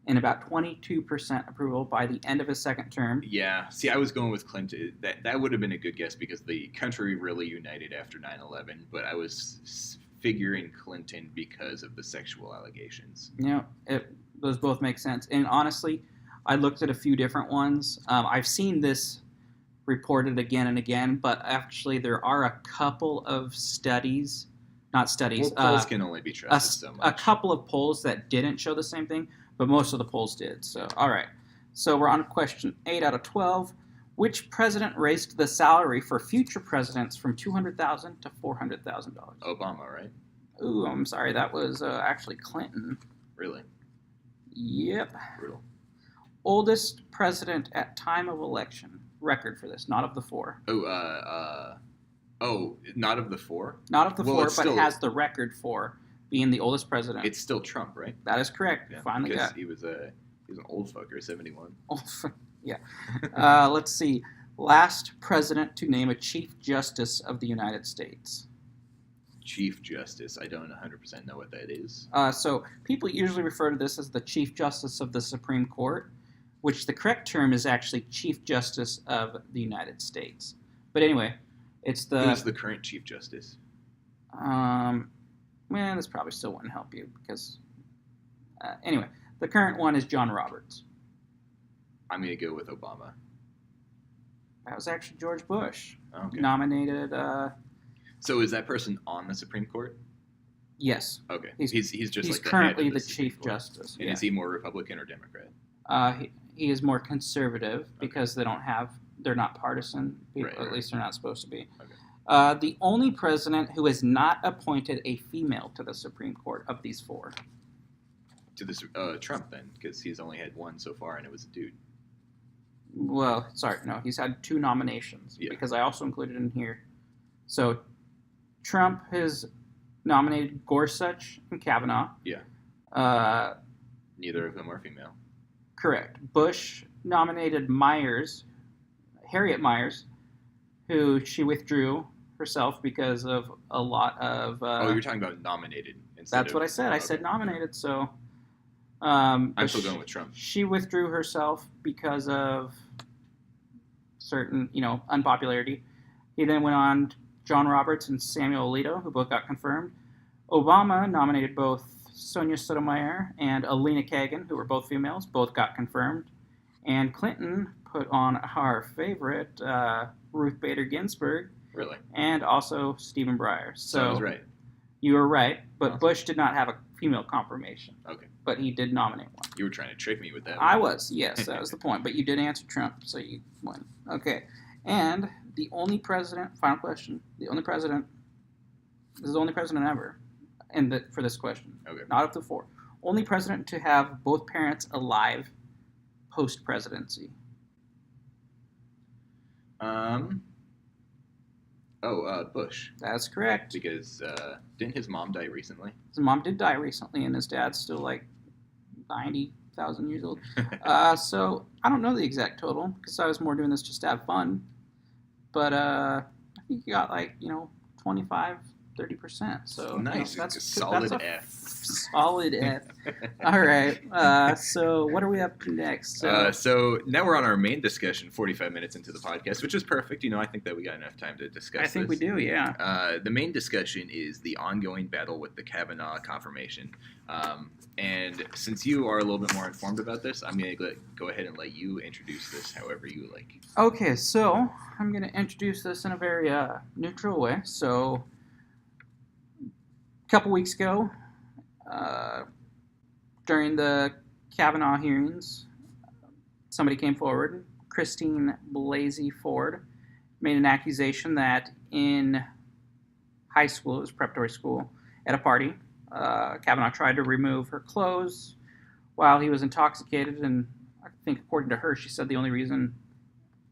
and about 22% approval by the end of his second term. Yeah. See, I was going with Clinton. That would have been a good guess because the country really united after 9/11, but I was figuring Clinton because of the sexual allegations. Those both make sense. And honestly, I looked at a few different ones. I've seen this reported again and again, but actually there are a couple of studies, not studies. Well, polls can only be trusted so much. A couple of polls that didn't show the same thing, but most of the polls did. So, all right. So we're on question 8 out of 12. Which president raised the salary for future presidents from $200,000 to $400,000? Obama, right? Ooh, I'm sorry. That was actually Clinton. Really? Yep. Brutal. Oldest president at time of election. Record for this, not of the four. Not of the four? Not of the four, but still, has the record for being the oldest president. It's still Trump, right? That is correct. Yeah, Finally because got. he was an old fucker, 71. Yeah. Let's see. Last president to name a Chief Justice of the United States. Chief Justice. I don't 100% know what that is. So people usually refer to this as the Chief Justice of the Supreme Court, which the correct term is actually Chief Justice of the United States. But anyway, it's the... Who's the current Chief Justice? This probably still wouldn't help you because... anyway, the current one is John Roberts. I'm going to go with Obama. That was actually George Bush. Okay. Nominated... So is that person on the Supreme Court? Yes. Okay. He's just like currently the Chief Justice. And is he more Republican or Democrat? He is more conservative because they're not partisan people. Right. At least they're not supposed to be. Okay. The only president who has not appointed a female to the Supreme Court of these four. To this Trump then, because he's only had one so far, and it was a dude. Well, sorry, no, he's had 2 nominations because I also included in here. So Trump has nominated Gorsuch and Kavanaugh. Yeah. Neither of them are female. Correct. Bush nominated Harriet Miers, who she withdrew herself because of a lot of... you're talking about nominated. That's what I said. I said nominated, so... I'm still going with Trump. She withdrew herself because of certain, unpopularity. He then went on John Roberts and Samuel Alito, who both got confirmed. Obama nominated both Sonia Sotomayor and Alina Kagan, who were both females, both got confirmed. And Clinton put on our favorite, Ruth Bader Ginsburg. Really? And also Stephen Breyer. So I was right. You were right, but Awesome. Bush did not have a female confirmation. Okay. But he did nominate one. You were trying to trick me with that. I was, yes, that was the point. But you did answer Trump, so you won. Okay. And the only president, final question, this is the only president ever for this question. Okay. Not of the four. Only president to have both parents alive post-presidency. Bush. That's correct. Because didn't his mom die recently? His mom did die recently, and his dad's still like 90,000 years old. So I don't know the exact total because I was more doing this just to have fun. But I think he got 25, 30%. So nice. That's solid that's F. Solid F. All right. So what are we up to next? So now we're on our main discussion, 45 minutes into the podcast, which is perfect. I think that we got enough time to discuss I think we do, yeah. The main discussion is the ongoing battle with the Kavanaugh confirmation. And since you are a little bit more informed about this, I'm going to go ahead and let you introduce this however you like. Okay, so I'm going to introduce this in a very neutral way. So a couple weeks ago, during the Kavanaugh hearings, somebody came forward. Christine Blasey Ford made an accusation that in high school, it was preparatory school, at a party, Kavanaugh tried to remove her clothes while he was intoxicated, and I think according to her, she said the only reason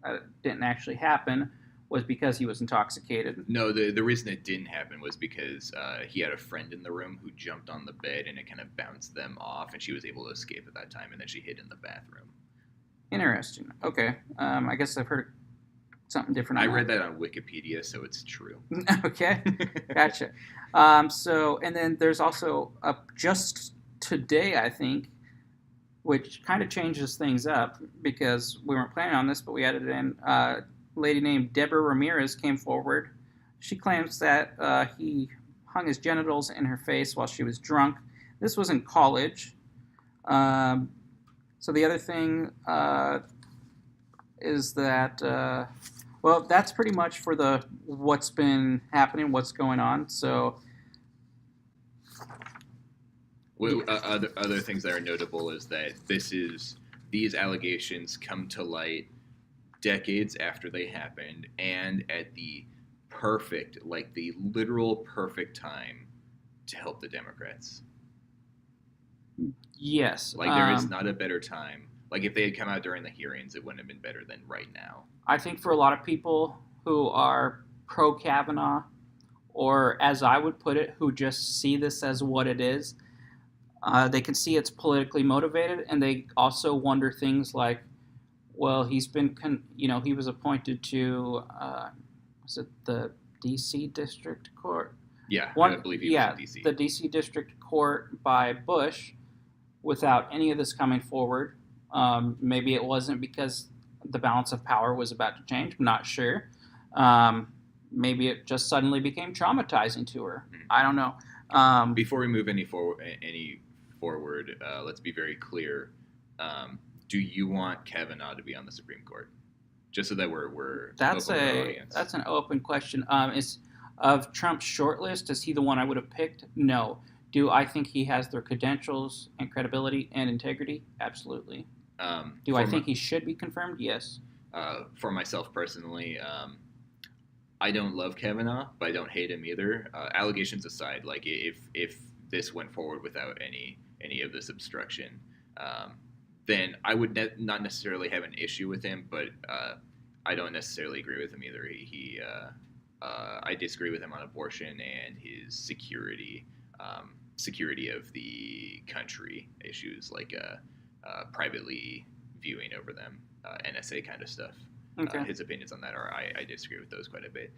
that it didn't actually happen was because he was intoxicated. No, the reason it didn't happen was because he had a friend in the room who jumped on the bed and it kind of bounced them off, and she was able to escape at that time, and then she hid in the bathroom. Interesting. Okay. I guess I've heard something different. I read that on Wikipedia, so it's true. Okay. Gotcha. And then there's also just today, I think, which kind of changes things up because we weren't planning on this, but we added it in. Lady named Deborah Ramirez came forward. She claims that he hung his genitals in her face while she was drunk. This was in college. So the other thing is that, that's pretty much for what's been happening, what's going on. So other things that are notable is that these allegations come to light decades after they happened and at the literal perfect time to help the Democrats. Yes. There is not a better time. If they had come out during the hearings, it wouldn't have been better than right now. I think for a lot of people who are pro-Kavanaugh, or as I would put it, who just see this as what it is, they can see it's politically motivated, and they also wonder things like, well, he's been, he was appointed to, was it the D.C. District Court? Yeah, I believe he was in D.C. The D.C. District Court by Bush without any of this coming forward. Maybe it wasn't because the balance of power was about to change. I'm not sure. Maybe it just suddenly became traumatizing to her. Mm-hmm. I don't know. Before we move any forward, let's be very clear. Do you want Kavanaugh to be on the Supreme Court? Just so that we're that's open to our audience. That's an open question. Is of Trump's shortlist, is he the one I would have picked? No. Do I think he has the credentials and credibility and integrity? Absolutely. Do I think he should be confirmed? Yes. For myself personally, I don't love Kavanaugh, but I don't hate him either. Allegations aside, if this went forward without any of this obstruction, then I would not necessarily have an issue with him, but I don't necessarily agree with him either. I disagree with him on abortion and his security of the country issues, privately viewing over them, NSA kind of stuff. Okay. His opinions on that I disagree with those quite a bit.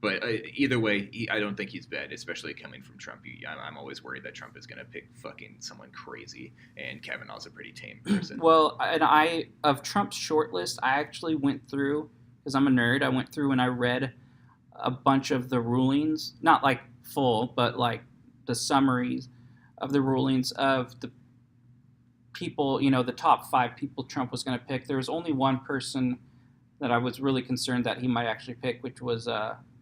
But either way, I don't think he's bad, especially coming from Trump. I'm always worried that Trump is going to pick fucking someone crazy, and Kavanaugh's a pretty tame person. Well, and of Trump's shortlist, I actually went through, because I'm a nerd, I went through and I read a bunch of the rulings, not full, but the summaries of the rulings of the people, the top 5 people Trump was going to pick. There was only one person that I was really concerned that he might actually pick, which was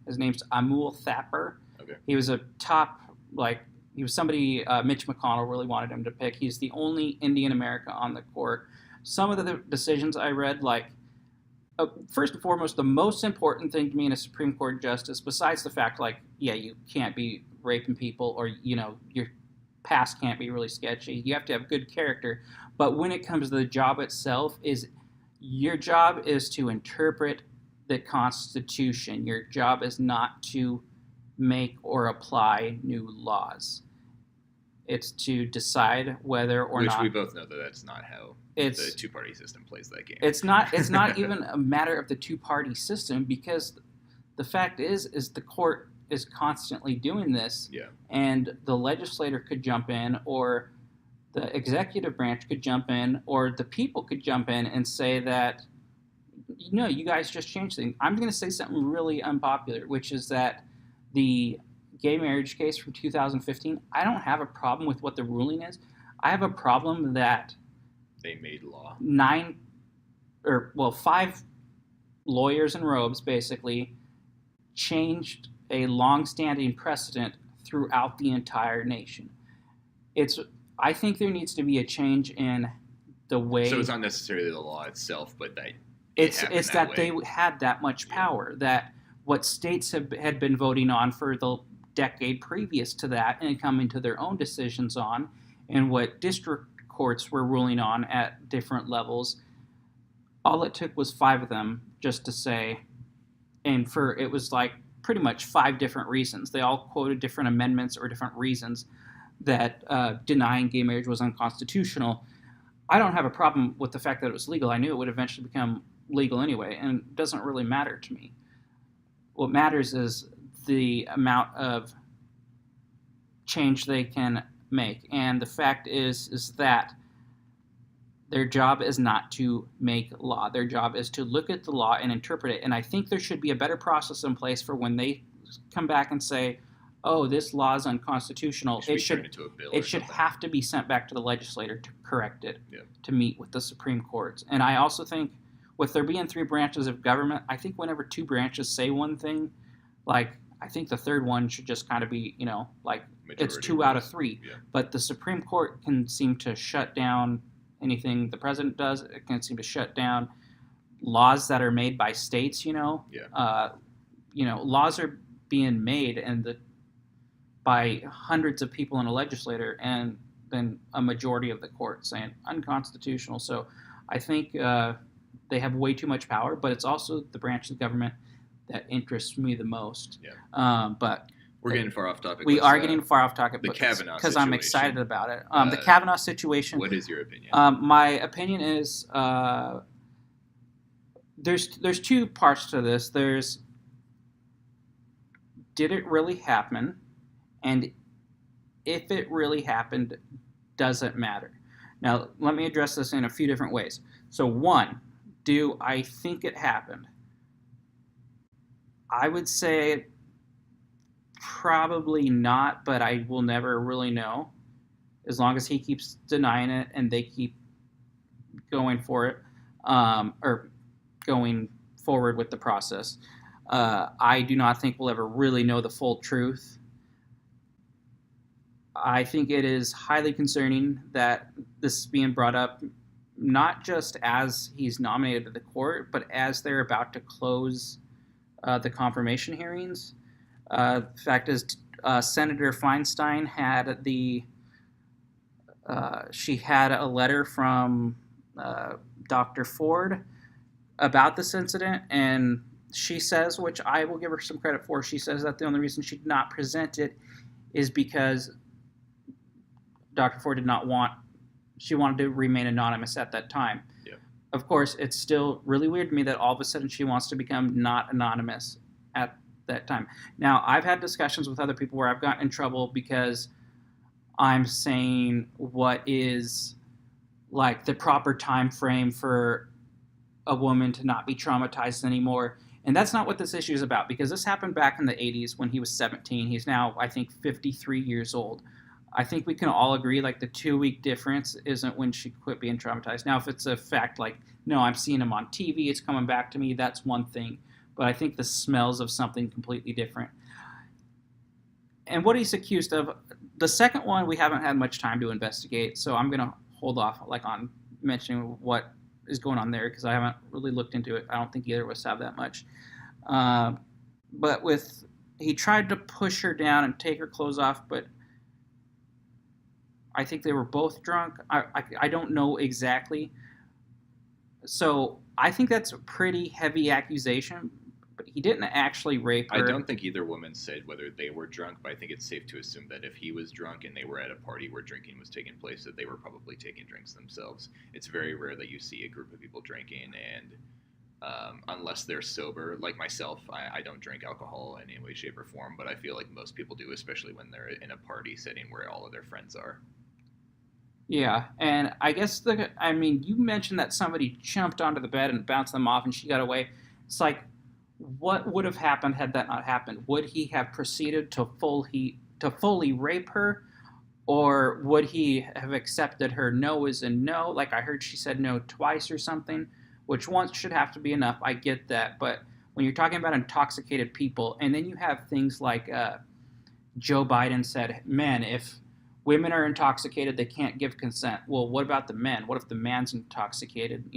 his name's Amul Thapar. Okay. He was a top, he was somebody Mitch McConnell really wanted him to pick. He's the only Indian American on the court. Some of the decisions I read, First and foremost, the most important thing to me in a Supreme Court justice, besides the fact, like, yeah, you can't be raping people, or, your past can't be really sketchy. You have to have good character. But when it comes to the job itself, your job is to interpret the Constitution. Your job is not to make or apply new laws. It's to decide whether or not. Which we both know that that's not how the two-party system plays that game. It's not even a matter of the two-party system, because the fact is the court is constantly doing this. Yeah. And the legislator could jump in, or the executive branch could jump in, or the people could jump in and say that, you guys just changed things. I'm going to say something really unpopular, which is that the gay marriage case from 2015, I don't have a problem with what the ruling is. I have a problem that they made law. 5 lawyers in robes basically changed a long-standing precedent throughout the entire nation. I think there needs to be a change in the way. So it's not necessarily the law itself, but that it's that they had that much power, that what states had been voting on for the decade previous to that and coming to their own decisions on, and what district courts were ruling on at different levels. All it took was 5 of them just to say, and it was like pretty much 5 different reasons. They all quoted different amendments or different reasons that denying gay marriage was unconstitutional. I don't have a problem with the fact that it was legal. I knew it would eventually become legal anyway, and it doesn't really matter to me. What matters is the amount of change they can make. And the fact is that their job is not to make law. Their job is to look at the law and interpret it. And I think there should be a better process in place for when they come back and say, oh, this law is unconstitutional. It should have to be sent back to the legislator to correct it, to meet with the Supreme Court. And I also think, with there being 3 branches of government, I think whenever 2 branches say one thing, I think the third one should just kind of be, it's 2 out of 3. Yeah. But the Supreme Court can seem to shut down anything the president does. It can seem to shut down laws that are made by states. Laws are being made by hundreds of people in a legislature, and then a majority of the court saying unconstitutional. So I think they have way too much power, but it's also the branch of government that interests me the most. Yeah. But we're getting far off topic. We are getting far off topic. The Kavanaugh because I'm excited about it. The Kavanaugh situation. What is your opinion? My opinion is there's 2 parts to this. There's, did it really happen? And if it really happened, does it matter? Now, let me address this in a few different ways. So 1, do I think it happened? I would say probably not, but I will never really know, as long as he keeps denying it and they keep going for it, or going forward with the process. I do not think we'll ever really know the full truth. I think it is highly concerning that this is being brought up, not just as he's nominated to the court, but as they're about to close the confirmation hearings. The fact is, Senator Feinstein had she had a letter from Dr. Ford about this incident, and she says, which I will give her some credit for, she says that the only reason she did not present it is because Dr. Ford she wanted to remain anonymous at that time. Yeah. Of course, it's still really weird to me that all of a sudden she wants to become not anonymous at that time. Now, I've had discussions with other people where I've gotten in trouble because I'm saying what is the proper time frame for a woman to not be traumatized anymore. And that's not what this issue is about, because this happened back in the 80s when he was 17. He's now, I think, 53 years old. I think we can all agree the 2-week difference isn't when she quit being traumatized. Now, if it's a fact no, I'm seeing him on TV, it's coming back to me, that's one thing. But I think the smells of something completely different. And what he's accused of, the second one, we haven't had much time to investigate, so I'm going to hold off on mentioning what is going on there because I haven't really looked into it. I don't think either of us have that much. But he tried to push her down and take her clothes off, but I think they were both drunk. I don't know exactly. So I think that's a pretty heavy accusation, but he didn't actually rape her. I don't think either woman said whether they were drunk, but I think it's safe to assume that if he was drunk and they were at a party where drinking was taking place, that they were probably taking drinks themselves. It's very rare that you see a group of people drinking, and unless they're sober, like myself, I don't drink alcohol in any way, shape, or form, but I feel like most people do, especially when they're in a party setting where all of their friends are. Yeah, and I guess you mentioned that somebody jumped onto the bed and bounced them off and she got away. It's like, what would have happened had that not happened? Would he have proceeded to fully rape her, or would he have accepted her no as in no? Like I heard she said no twice or something, which once should have to be enough. I get that, but when you're talking about intoxicated people, and then you have things like Joe Biden said, men, if women are intoxicated, they can't give consent. Well, what about the men? What if the man's intoxicated?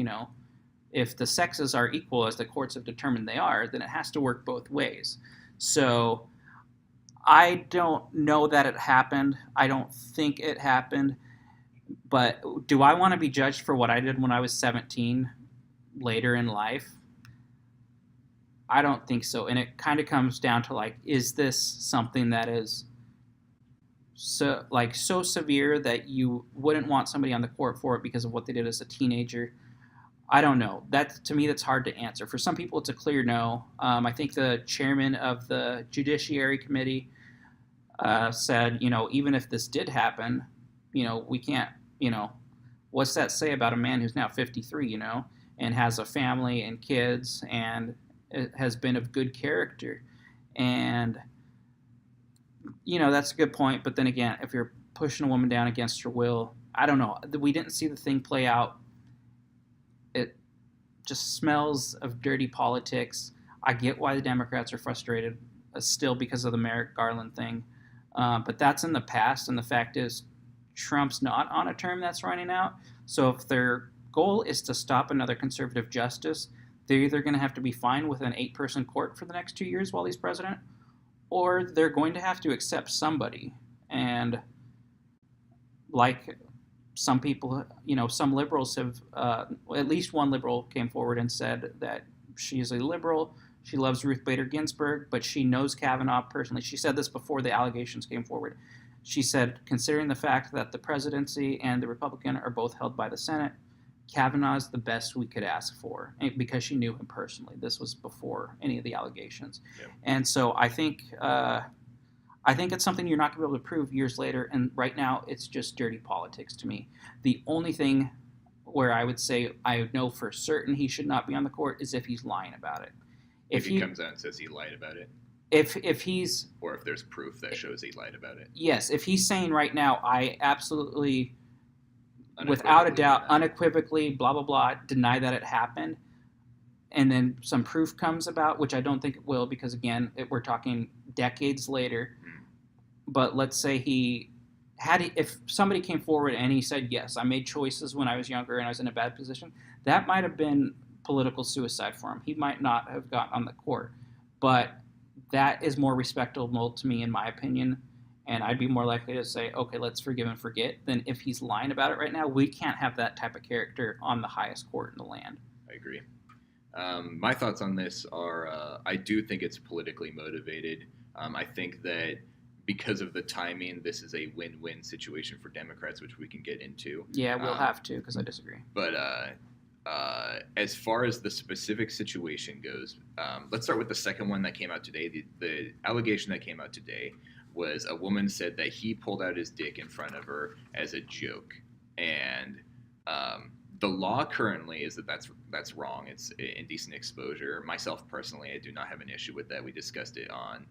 If the sexes are equal, as the courts have determined they are, then it has to work both ways. So I don't know that it happened. I don't think it happened. But do I want to be judged for what I did when I was 17 later in life? I don't think so. And it kind of comes down to, like, is this something that is so severe that you wouldn't want somebody on the court for it because of what they did as a teenager? I don't know. To me, that's hard to answer. For some people, it's a clear no. I think the chairman of the Judiciary Committee said, even if this did happen, we can't, what's that say about a man who's now 53, and has a family and kids and has been of good character. And that's a good point. But then again, if you're pushing a woman down against her will, I don't know. We didn't see the thing play out. It just smells of dirty politics. I get why the Democrats are frustrated still because of the Merrick Garland thing. But that's in the past. And the fact is, Trump's not on a term that's running out. So if their goal is to stop another conservative justice, they're either going to have to be fine with an 8-person court for the next 2 years while he's president, or they're going to have to accept somebody. And like some people, some liberals have, at least one liberal came forward and said that she is a liberal. She loves Ruth Bader Ginsburg, but she knows Kavanaugh personally. She said this before the allegations came forward. She said, considering the fact that the presidency and the Republican are both held by the Senate, Kavanaugh's the best we could ask for, because she knew him personally. This was before any of the allegations. Yep. And so I think it's something you're not going to be able to prove years later, and right now it's just dirty politics to me. The only thing where I would say I know for certain he should not be on the court is if he's lying about it. If he comes out and says he lied about it? If he's... Or if there's proof that shows he lied about it? Yes, if he's saying right now, I absolutely... without a doubt, unequivocally, blah, blah, blah, deny that it happened, and then some proof comes about, which I don't think it will, because, again, we're talking decades later. But let's say if somebody came forward and he said, yes, I made choices when I was younger and I was in a bad position, that might have been political suicide for him. He might not have gotten on the court. But that is more respectable to me, in my opinion. And I'd be more likely to say, okay, let's forgive and forget, than if he's lying about it right now. We can't have that type of character on the highest court in the land. I agree. My thoughts on this are, I do think it's politically motivated. I think that because of the timing, this is a win-win situation for Democrats, which we can get into. Yeah, we'll have to, because I disagree. But as far as the specific situation goes, let's start with the second one that came out today. The allegation that came out today was a woman said that he pulled out his dick in front of her as a joke. And the law currently is that that's wrong. It's indecent exposure. Myself, personally, I do not have an issue with that. We discussed it on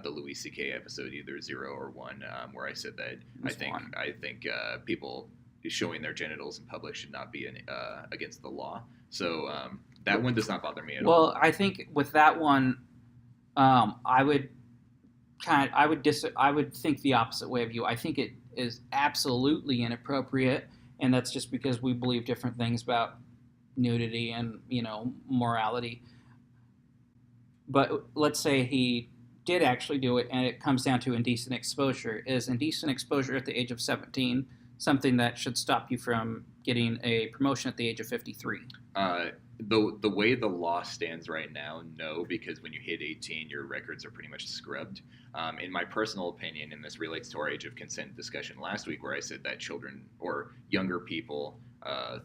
the Louis C.K. episode, either 0 or 1, where I said that I think people showing their genitals in public should not be against the law. So that one does not bother me at all. Well, I think with that one, I would think the opposite way of you. I think it is absolutely inappropriate, and that's just because we believe different things about, nudity and, morality. But let's say he did actually do it, and it comes down to indecent exposure. Is indecent exposure at the age of 17 something that should stop you from getting a promotion at the age of 53? The way the law stands right now, no, because when you hit 18, your records are pretty much scrubbed. In my personal opinion, and this relates to our age of consent discussion last week, where I said that children or younger people,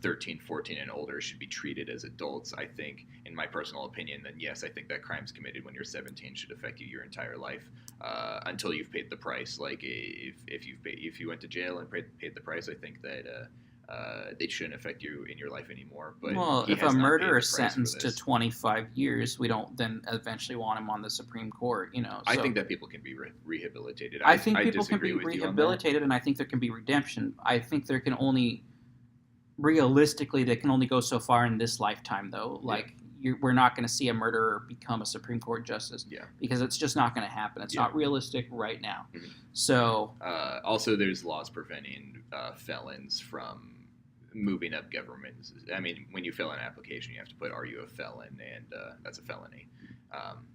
13, 14, and older, should be treated as adults. I think, in my personal opinion, then yes, I think that crimes committed when you're 17 should affect you your entire life until you've paid the price. Like if you went to jail and paid the price, I think that it shouldn't affect you in your life anymore. But well, if a murderer is sentenced to 25 years, we don't then eventually want him on the Supreme Court. So, I think that people can be rehabilitated. I think people can be rehabilitated, and I think there can be redemption. I think there can only, realistically, they can only go so far in this lifetime, though. Like, we're not going to see a murderer become a Supreme Court justice, because it's just not going to happen. It's not realistic right now. Mm-hmm. So, also, there's laws preventing felons from moving up governments. I mean, when you fill an application, you have to put, "Are you a felon?" and that's a felony.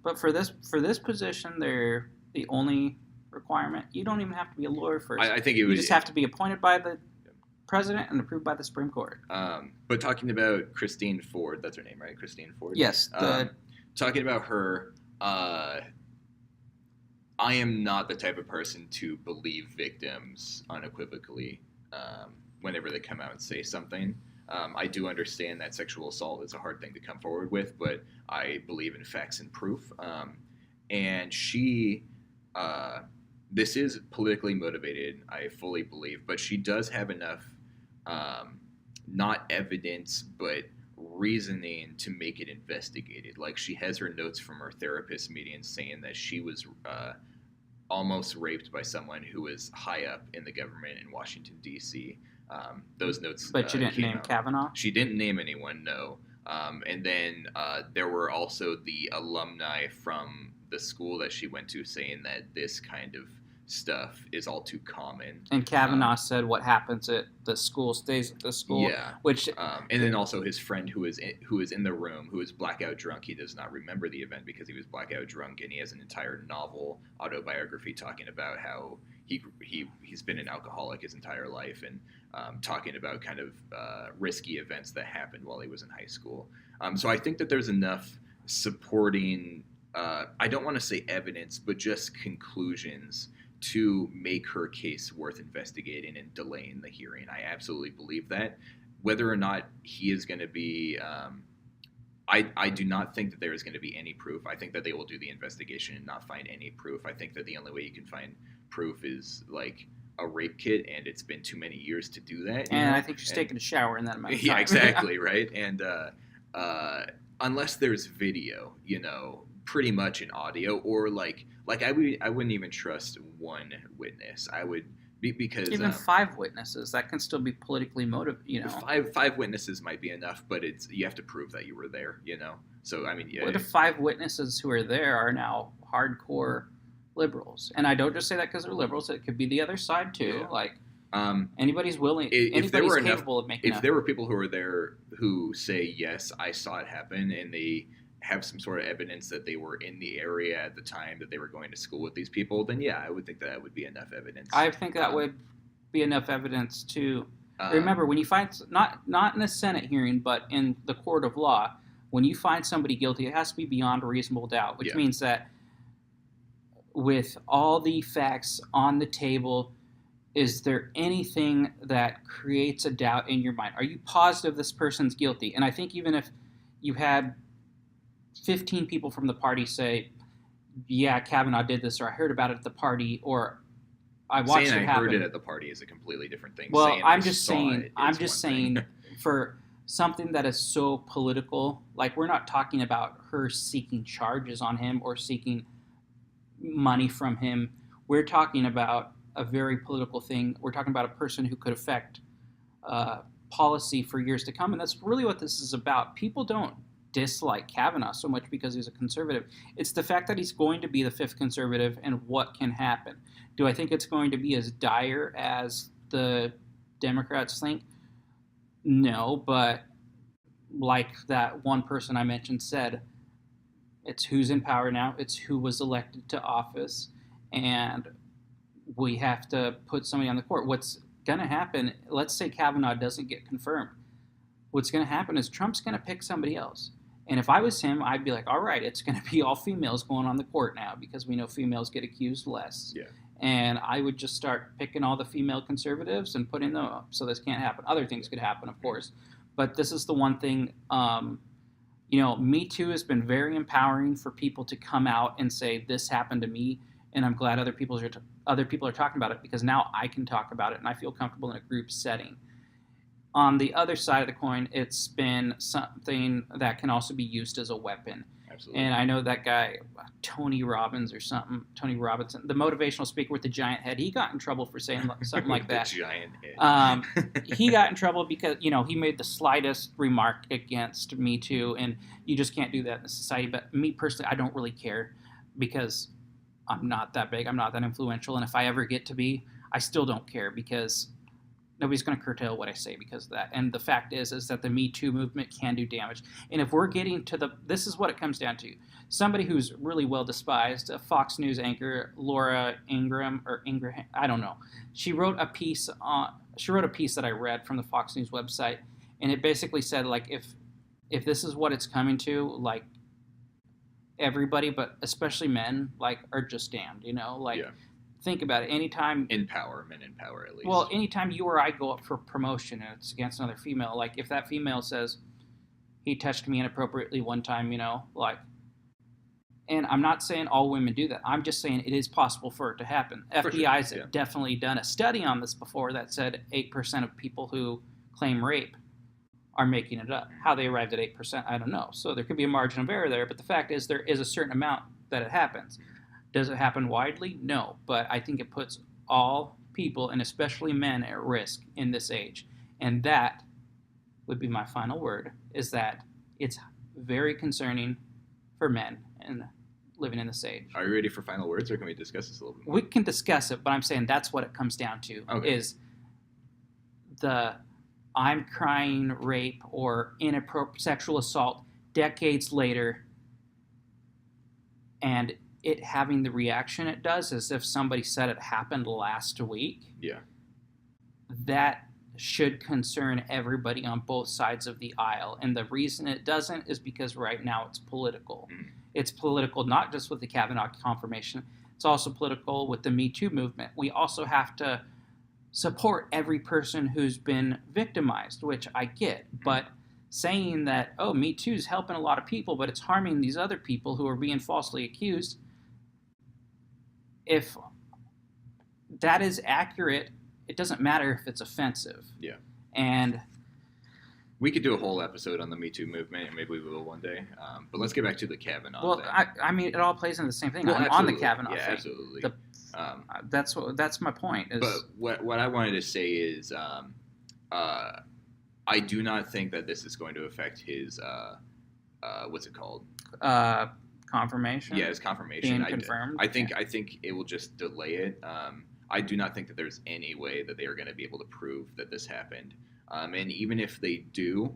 But for this position, they're the only requirement. You don't even have to be a lawyer first. I think you just have to be appointed by the president and approved by the Supreme Court. But talking about Christine Ford, that's her name, right? Christine Ford? Yes. Talking about her, I am not the type of person to believe victims unequivocally whenever they come out and say something. I do understand that sexual assault is a hard thing to come forward with, but I believe in facts and proof. And she... this is politically motivated, I fully believe, but she does have enough, not evidence, but reasoning to make it investigated. Like, she has her notes from her therapist meeting saying that she was almost raped by someone who was high up in the government in Washington, D.C. Those notes But she didn't name out. Kavanaugh? She didn't name anyone, no. And then there were also the alumni from the school that she went to saying that this kind of stuff is all too common. And Kavanaugh said what happens at the school stays at the school. Yeah. Which and then also his friend who is in the room, who is blackout drunk. He does not remember the event because he was blackout drunk, and he has an entire novel autobiography talking about how he's been an alcoholic his entire life, and talking about kind of risky events that happened while he was in high school. So I think that there's enough supporting, I don't want to say evidence, but just conclusions to make her case worth investigating and delaying the hearing. I absolutely believe that. Whether or not he is going to be, I do not think that there is going to be any proof. I think that they will do the investigation and not find any proof. I think that the only way you can find proof is like a rape kit, and it's been too many years to do that. And I think she's taking a shower in that amount of time. Yeah, exactly, right? And unless there's video, pretty much in audio, or like I wouldn't even trust one witness. I would because even 5 witnesses, that can still be politically motivated. Five witnesses might be enough, but you have to prove that you were there. So I mean, yeah. What if 5 witnesses who are there are now hardcore liberals? And I don't just say that because they're liberals. It could be the other side too. Yeah. Like anybody's willing. Anybody's capable of making. If there were people who were there who say yes, I saw it happen, and they have some sort of evidence that they were in the area at the time that they were going to school with these people, then yeah, I would think that would be enough evidence. I think that would be enough evidence to remember when you find not in a Senate hearing, but in the court of law, when you find somebody guilty, it has to be beyond a reasonable doubt, which means that with all the facts on the table, is there anything that creates a doubt in your mind? Are you positive this person's guilty? And I think even if you had 15 people from the party say, yeah, Kavanaugh did this, or I heard about it at the party, or I watched it happen. Saying I heard it at the party is a completely different thing. Well, I'm just saying for something that is so political, like we're not talking about her seeking charges on him or seeking money from him. We're talking about a very political thing. We're talking about a person who could affect policy for years to come, and that's really what this is about. People don't dislike Kavanaugh so much because he's a conservative. It's the fact that he's going to be the 5th conservative and what can happen. Do I think it's going to be as dire as the Democrats think? No, but like that one person I mentioned said, it's who's in power now, it's who was elected to office, and we have to put somebody on the court. What's going to happen, let's say Kavanaugh doesn't get confirmed, what's going to happen is Trump's going to pick somebody else. And if I was him, I'd be like, all right, it's going to be all females going on the court now because we know females get accused less. Yeah. And I would just start picking all the female conservatives and putting them up. So this can't happen. Other things could happen, of course. But this is the one thing, Me Too has been very empowering for people to come out and say, this happened to me. And I'm glad other people are talking about it because now I can talk about it and I feel comfortable in a group setting. On the other side of the coin, it's been something that can also be used as a weapon. Absolutely. And I know that guy, Tony Robinson, the motivational speaker with the giant head, he got in trouble for saying something like that. The giant head. He got in trouble because, he made the slightest remark against Me Too, and you just can't do that in society. But me personally, I don't really care because I'm not that big, I'm not that influential, and if I ever get to be, I still don't care because nobody's going to curtail what I say because of that. And the fact is that the Me Too movement can do damage. And if we're getting to this is what it comes down to. Somebody who's really well despised, a Fox News anchor, Laura Ingraham, I don't know. She wrote a piece that I read from the Fox News website, and it basically said, like, if this is what it's coming to, like, everybody, but especially men, like, are just damned, Yeah. Think about it. Anytime men in power at least. Well, anytime you or I go up for promotion and it's against another female, like if that female says he touched me inappropriately one time, and I'm not saying all women do that. I'm just saying it is possible for it to happen. FBI's definitely done a study on this before that said 8% of people who claim rape are making it up. How they arrived at 8%, I don't know. So there could be a margin of error there, but the fact is there is a certain amount that it happens. Does it happen widely? No, but I think it puts all people, and especially men, at risk in this age. And that would be my final word, is that it's very concerning for men and living in this age. Are you ready for final words, or can we discuss this a little bit more? We can discuss it, but I'm saying that's what it comes down to, is the I'm crying rape or inappropriate sexual assault decades later, and it having the reaction it does as if somebody said it happened last week. Yeah. That should concern everybody on both sides of the aisle. And the reason it doesn't is because right now it's political. Mm-hmm. It's political not just with the Kavanaugh confirmation, it's also political with the Me Too movement. We also have to support every person who's been victimized, which I get, but saying that, Me Too is helping a lot of people, but it's harming these other people who are being falsely accused, if that is accurate, it doesn't matter if it's offensive. Yeah. And we could do a whole episode on the Me Too movement, and maybe we will one day. But let's get back to the Kavanaugh. Well, I mean, it all plays into the same thing. I'm on the Kavanaugh thing. Absolutely. That's my point. But what I wanted to say is, I do not think that this is going to affect his what's it called? Confirmation. Yeah, his confirmation. Being confirmed. I think it will just delay it. I do not think that there's any way that they are going to be able to prove that this happened. And even if they do,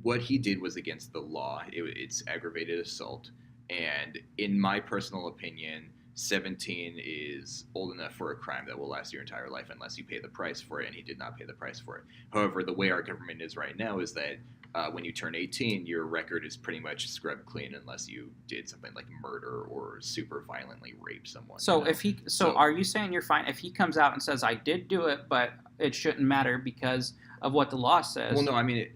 what he did was against the law. It's aggravated assault. And in my personal opinion, 17 is old enough for a crime that will last your entire life unless you pay the price for it, and he did not pay the price for it. However, the way our government is right now is that when you turn 18, your record is pretty much scrubbed clean unless you did something like murder or super violently rape someone. So are you saying you're fine if he comes out and says, I did do it, but it shouldn't matter because of what the law says? Well, no, I mean,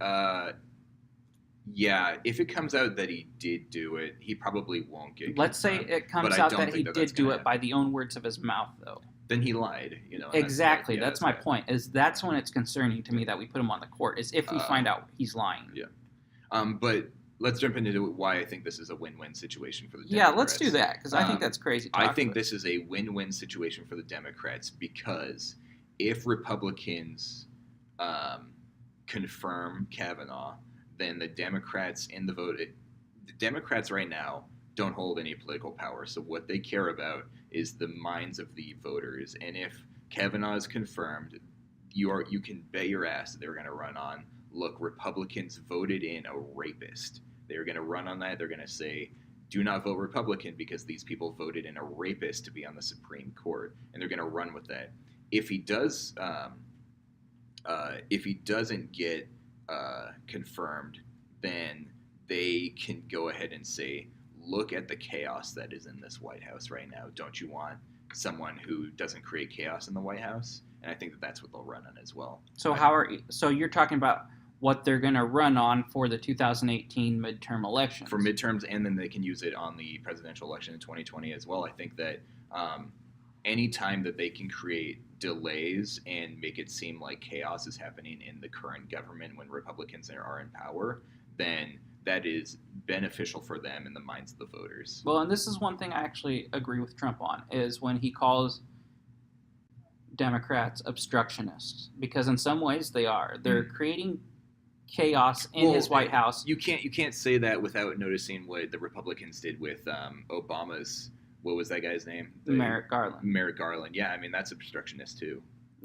yeah, if it comes out that he did do it, he probably won't get Let's say it comes out that he did do it by the own words of his mouth, though. Then he lied, Exactly. That's my point. That's when it's concerning to me that we put him on the court, is if we find out he's lying. Yeah. But let's jump into why I think this is a win-win situation for the Democrats. Yeah, let's do that, because I think that's crazy. I think this is a win-win situation for the Democrats because if Republicans confirm Kavanaugh, then the Democrats in the vote, the Democrats right now don't hold any political power. So what they care about is the minds of the voters. And if Kavanaugh is confirmed, you can bet your ass that they're going to run on look, Republicans voted in a rapist. They're going to run on that. They're going to say, do not vote Republican because these people voted in a rapist to be on the Supreme Court, and they're going to run with that. If he doesn't get confirmed, then they can go ahead and say, look at the chaos that is in this White House right now. Don't you want someone who doesn't create chaos in the White House? And I think that that's what they'll run on as well. So so you're talking about what they're going to run on for the 2018 midterm elections. For midterms, and then they can use it on the presidential election in 2020 as well. I think that any time that they can create delays and make it seem like chaos is happening in the current government when Republicans are in power, then that is beneficial for them in the minds of the voters. Well, and this is one thing I actually agree with Trump on, is when he calls Democrats obstructionists, because in some ways they are. They're creating chaos in his White House. You can't say that without noticing what the Republicans did with Obama's, what was that guy's name? Merrick Garland. Merrick Garland. Yeah, I mean, that's obstructionist too.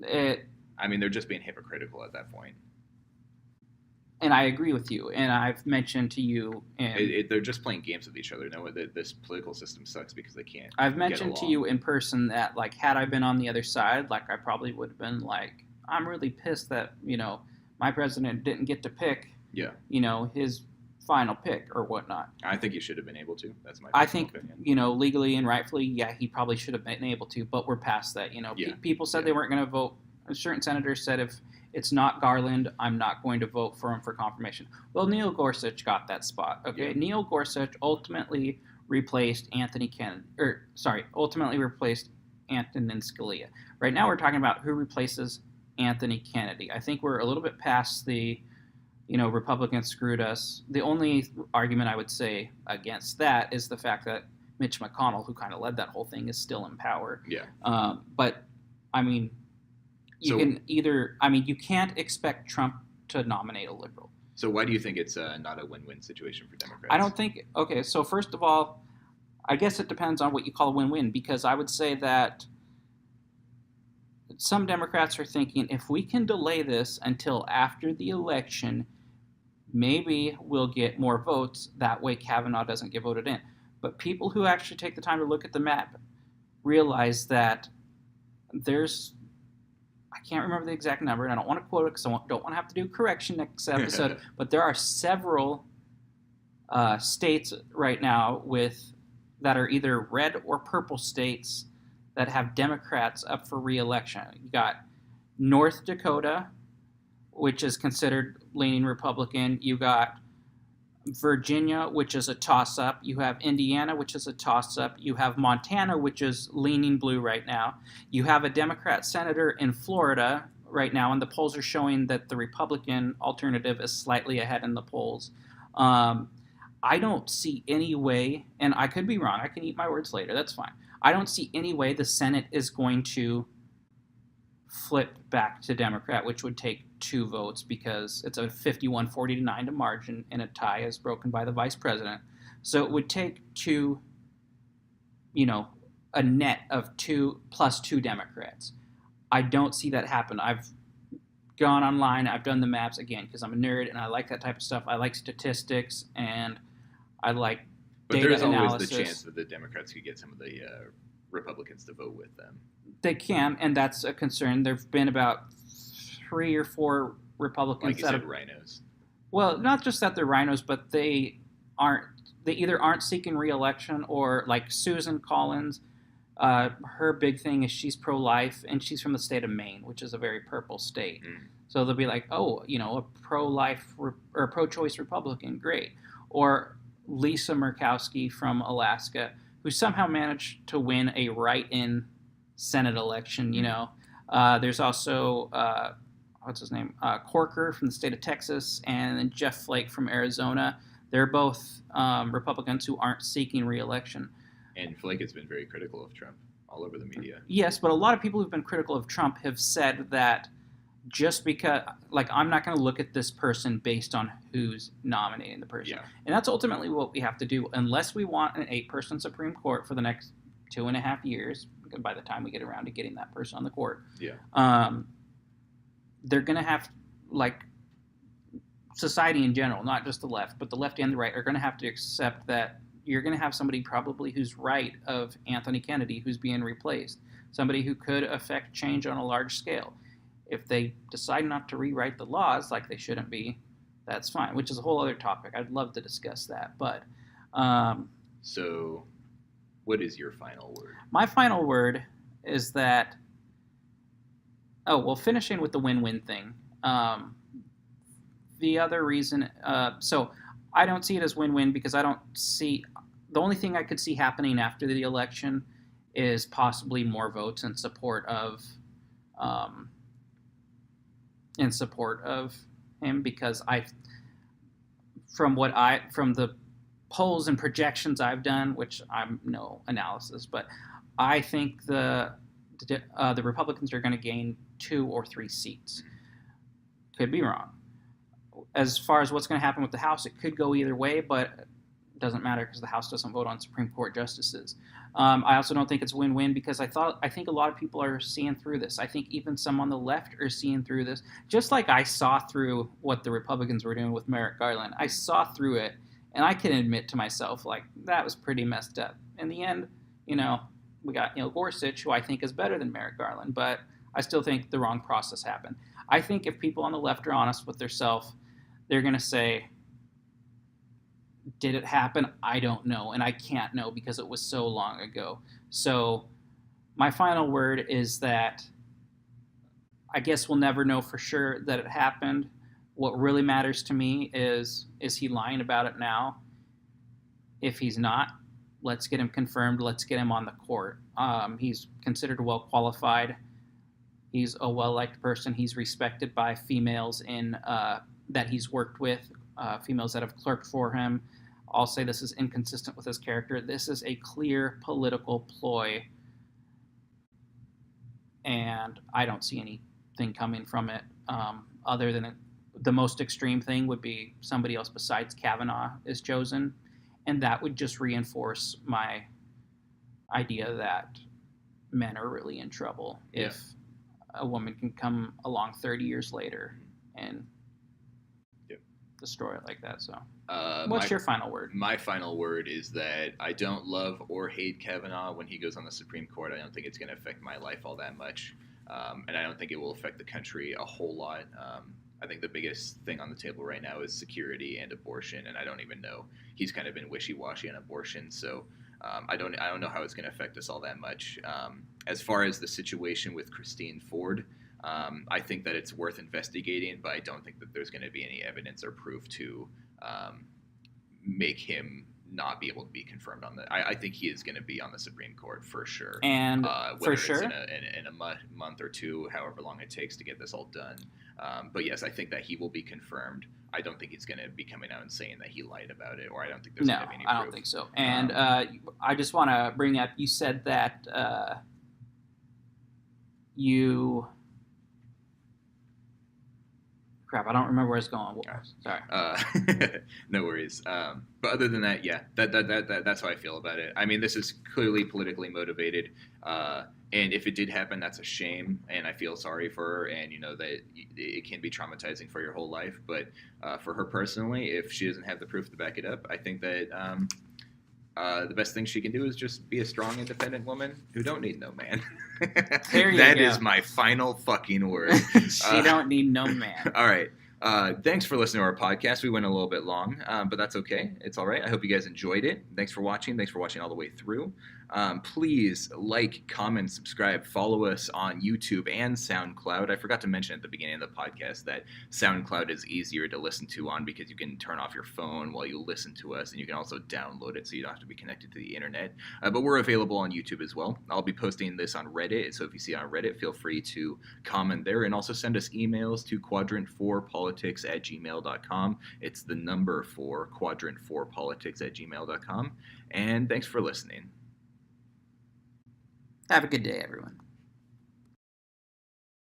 I mean, they're just being hypocritical at that point. And I agree with you. And I've mentioned to you, they're just playing games with each other. No, this political system sucks because they can't. I've mentioned to you in person that, like, had I been on the other side, like, I probably would have been like, I'm really pissed that, you know, my president didn't get to pick, you know, his final pick or whatnot. I think he should have been able to. That's my opinion. You know, legally and rightfully, yeah, he probably should have been able to, but we're past that. You know, people said they weren't going to vote. Certain senators said, if it's not Garland, I'm not going to vote for him for confirmation. Well, Neil Gorsuch got that spot. Okay, Neil Gorsuch ultimately replaced Antonin Scalia. Right now, we're talking about who replaces Anthony Kennedy. I think we're a little bit past the, you know, Republicans screwed us. The only argument I would say against that is the fact that Mitch McConnell, who kind of led that whole thing, is still in power. Yeah. But I mean, you can't expect Trump to nominate a liberal. So why do you think it's not a win-win situation for Democrats? I don't think. Okay, so first of all, I guess it depends on what you call a win-win, because I would say that some Democrats are thinking, if we can delay this until after the election, maybe we'll get more votes. That way Kavanaugh doesn't get voted in. But people who actually take the time to look at the map realize that there's, I can't remember the exact number, and I don't want to quote it because I don't want to have to do correction next episode, but there are several states right now that are either red or purple states that have Democrats up for re-election. You got North Dakota, which is considered leaning Republican. You got Virginia, which is a toss-up. You have Indiana, which is a toss-up. You have Montana, which is leaning blue right now. You have a Democrat senator in Florida right now, and the polls are showing that the Republican alternative is slightly ahead in the polls. I don't see any way, and I could be wrong, I can eat my words later, that's fine. I don't see any way the Senate is going to flip back to Democrat, which would take 2 votes because it's a 51-49 to margin, and a tie is broken by the vice president. So it would take a net of 2 plus 2 Democrats. I don't see that happen. I've gone online, I've done the maps again because I'm a nerd and I like that type of stuff. I like statistics and I like data analysis. But there's always the chance that the Democrats could get some of the Republicans to vote with them. They can, and that's a concern. There have been about 3 or 4 Republicans that are rhinos. Well, not just that they're rhinos, but they either aren't seeking re-election, or like Susan Collins, her big thing is she's pro-life, and she's from the state of Maine, which is a very purple state. So they'll be like, oh, a pro-life or pro-choice Republican, great. Or Lisa Murkowski from Alaska, who somehow managed to win a write-in Senate election. There's also what's his name, Corker from the state of Texas, and then Jeff Flake from Arizona. They're both Republicans who aren't seeking re-election. And Flake has been very critical of Trump all over the media. Yes, but a lot of people who've been critical of Trump have said that just because, I'm not going to look at this person based on who's nominating the person. Yeah. And that's ultimately what we have to do. Unless we want an 8-person Supreme Court for the next 2.5 years, by the time we get around to getting that person on the court, they're going to have, society in general, not just the left, but the left and the right, are going to have to accept that you're going to have somebody probably who's right of Anthony Kennedy who's being replaced, somebody who could affect change on a large scale. If they decide not to rewrite the laws like they shouldn't be, that's fine, which is a whole other topic. I'd love to discuss that. But so what is your final word? My final word is that, finishing with the win-win thing. The other reason, so I don't see it as win-win because I don't see, the only thing I could see happening after the election is possibly more votes in support of him, because from the polls and projections I've done, which I'm no analysis, but I think the Republicans are going to gain 2 or 3 seats. Could be wrong. As far as what's going to happen with the House, it could go either way, but it doesn't matter because the House doesn't vote on Supreme Court justices. I also don't think it's win-win because I think a lot of people are seeing through this. I think even some on the left are seeing through this. Just like I saw through what the Republicans were doing with Merrick Garland. I saw through it, and I can admit to myself, like, that was pretty messed up. In the end, we got Neil Gorsuch, who I think is better than Merrick Garland, but I still think the wrong process happened. I think if people on the left are honest with themselves, they're going to say, did it happen? I don't know, and I can't know because it was so long ago. So my final word is that I guess we'll never know for sure that it happened. What really matters to me is he lying about it now? If he's not, let's get him confirmed. Let's get him on the court. He's considered well qualified. He's a well-liked person. He's respected by females that he's worked with, females that have clerked for him. I'll say this is inconsistent with his character. This is a clear political ploy, and I don't see anything coming from it other than the most extreme thing would be somebody else besides Kavanaugh is chosen, and that would just reinforce my idea that men are really in trouble if a woman can come along 30 years later and destroy it like that. So what's your final word? My final word is that I don't love or hate Kavanaugh when he goes on the Supreme Court. I don't think it's going to affect my life all that much, and I don't think it will affect the country a whole lot. I think the biggest thing on the table right now is security and abortion, and I don't even know. He's kind of been wishy-washy on abortion, so I don't know how it's going to affect us all that much. As far as the situation with Christine Ford, I think that it's worth investigating, but I don't think that there's going to be any evidence or proof to make him not be able to be confirmed on the. I think he is going to be on the Supreme Court for sure. And for sure, in a month or two, however long it takes to get this all done. But yes, I think that he will be confirmed. I don't think he's going to be coming out and saying that he lied about it, or I don't think there's going to be any proof. I don't think so. And I just want to bring up, you said that Crap, I don't remember where it's going. Sorry. No worries. But other than that, yeah, that's how I feel about it. I mean, this is clearly politically motivated. And if it did happen, that's a shame. And I feel sorry for her. And, that it can be traumatizing for your whole life. But for her personally, if she doesn't have the proof to back it up, I think that the best thing she can do is just be a strong, independent woman who don't need no man. That is my final fucking word. She don't need no man. All right. Thanks for listening to our podcast. We went a little bit long, but that's okay. It's all right. I hope you guys enjoyed it. Thanks for watching. Thanks for watching all the way through. Please like, comment, subscribe, follow us on YouTube and SoundCloud. I forgot to mention at the beginning of the podcast that SoundCloud is easier to listen to on because you can turn off your phone while you listen to us, and you can also download it so you don't have to be connected to the internet. But we're available on YouTube as well. I'll be posting this on Reddit, so if you see it on Reddit, feel free to comment there, and also send us emails to quadrant4politics@gmail.com. It's the number 4, quadrant4politics@gmail.com. And thanks for listening. Have a good day, everyone.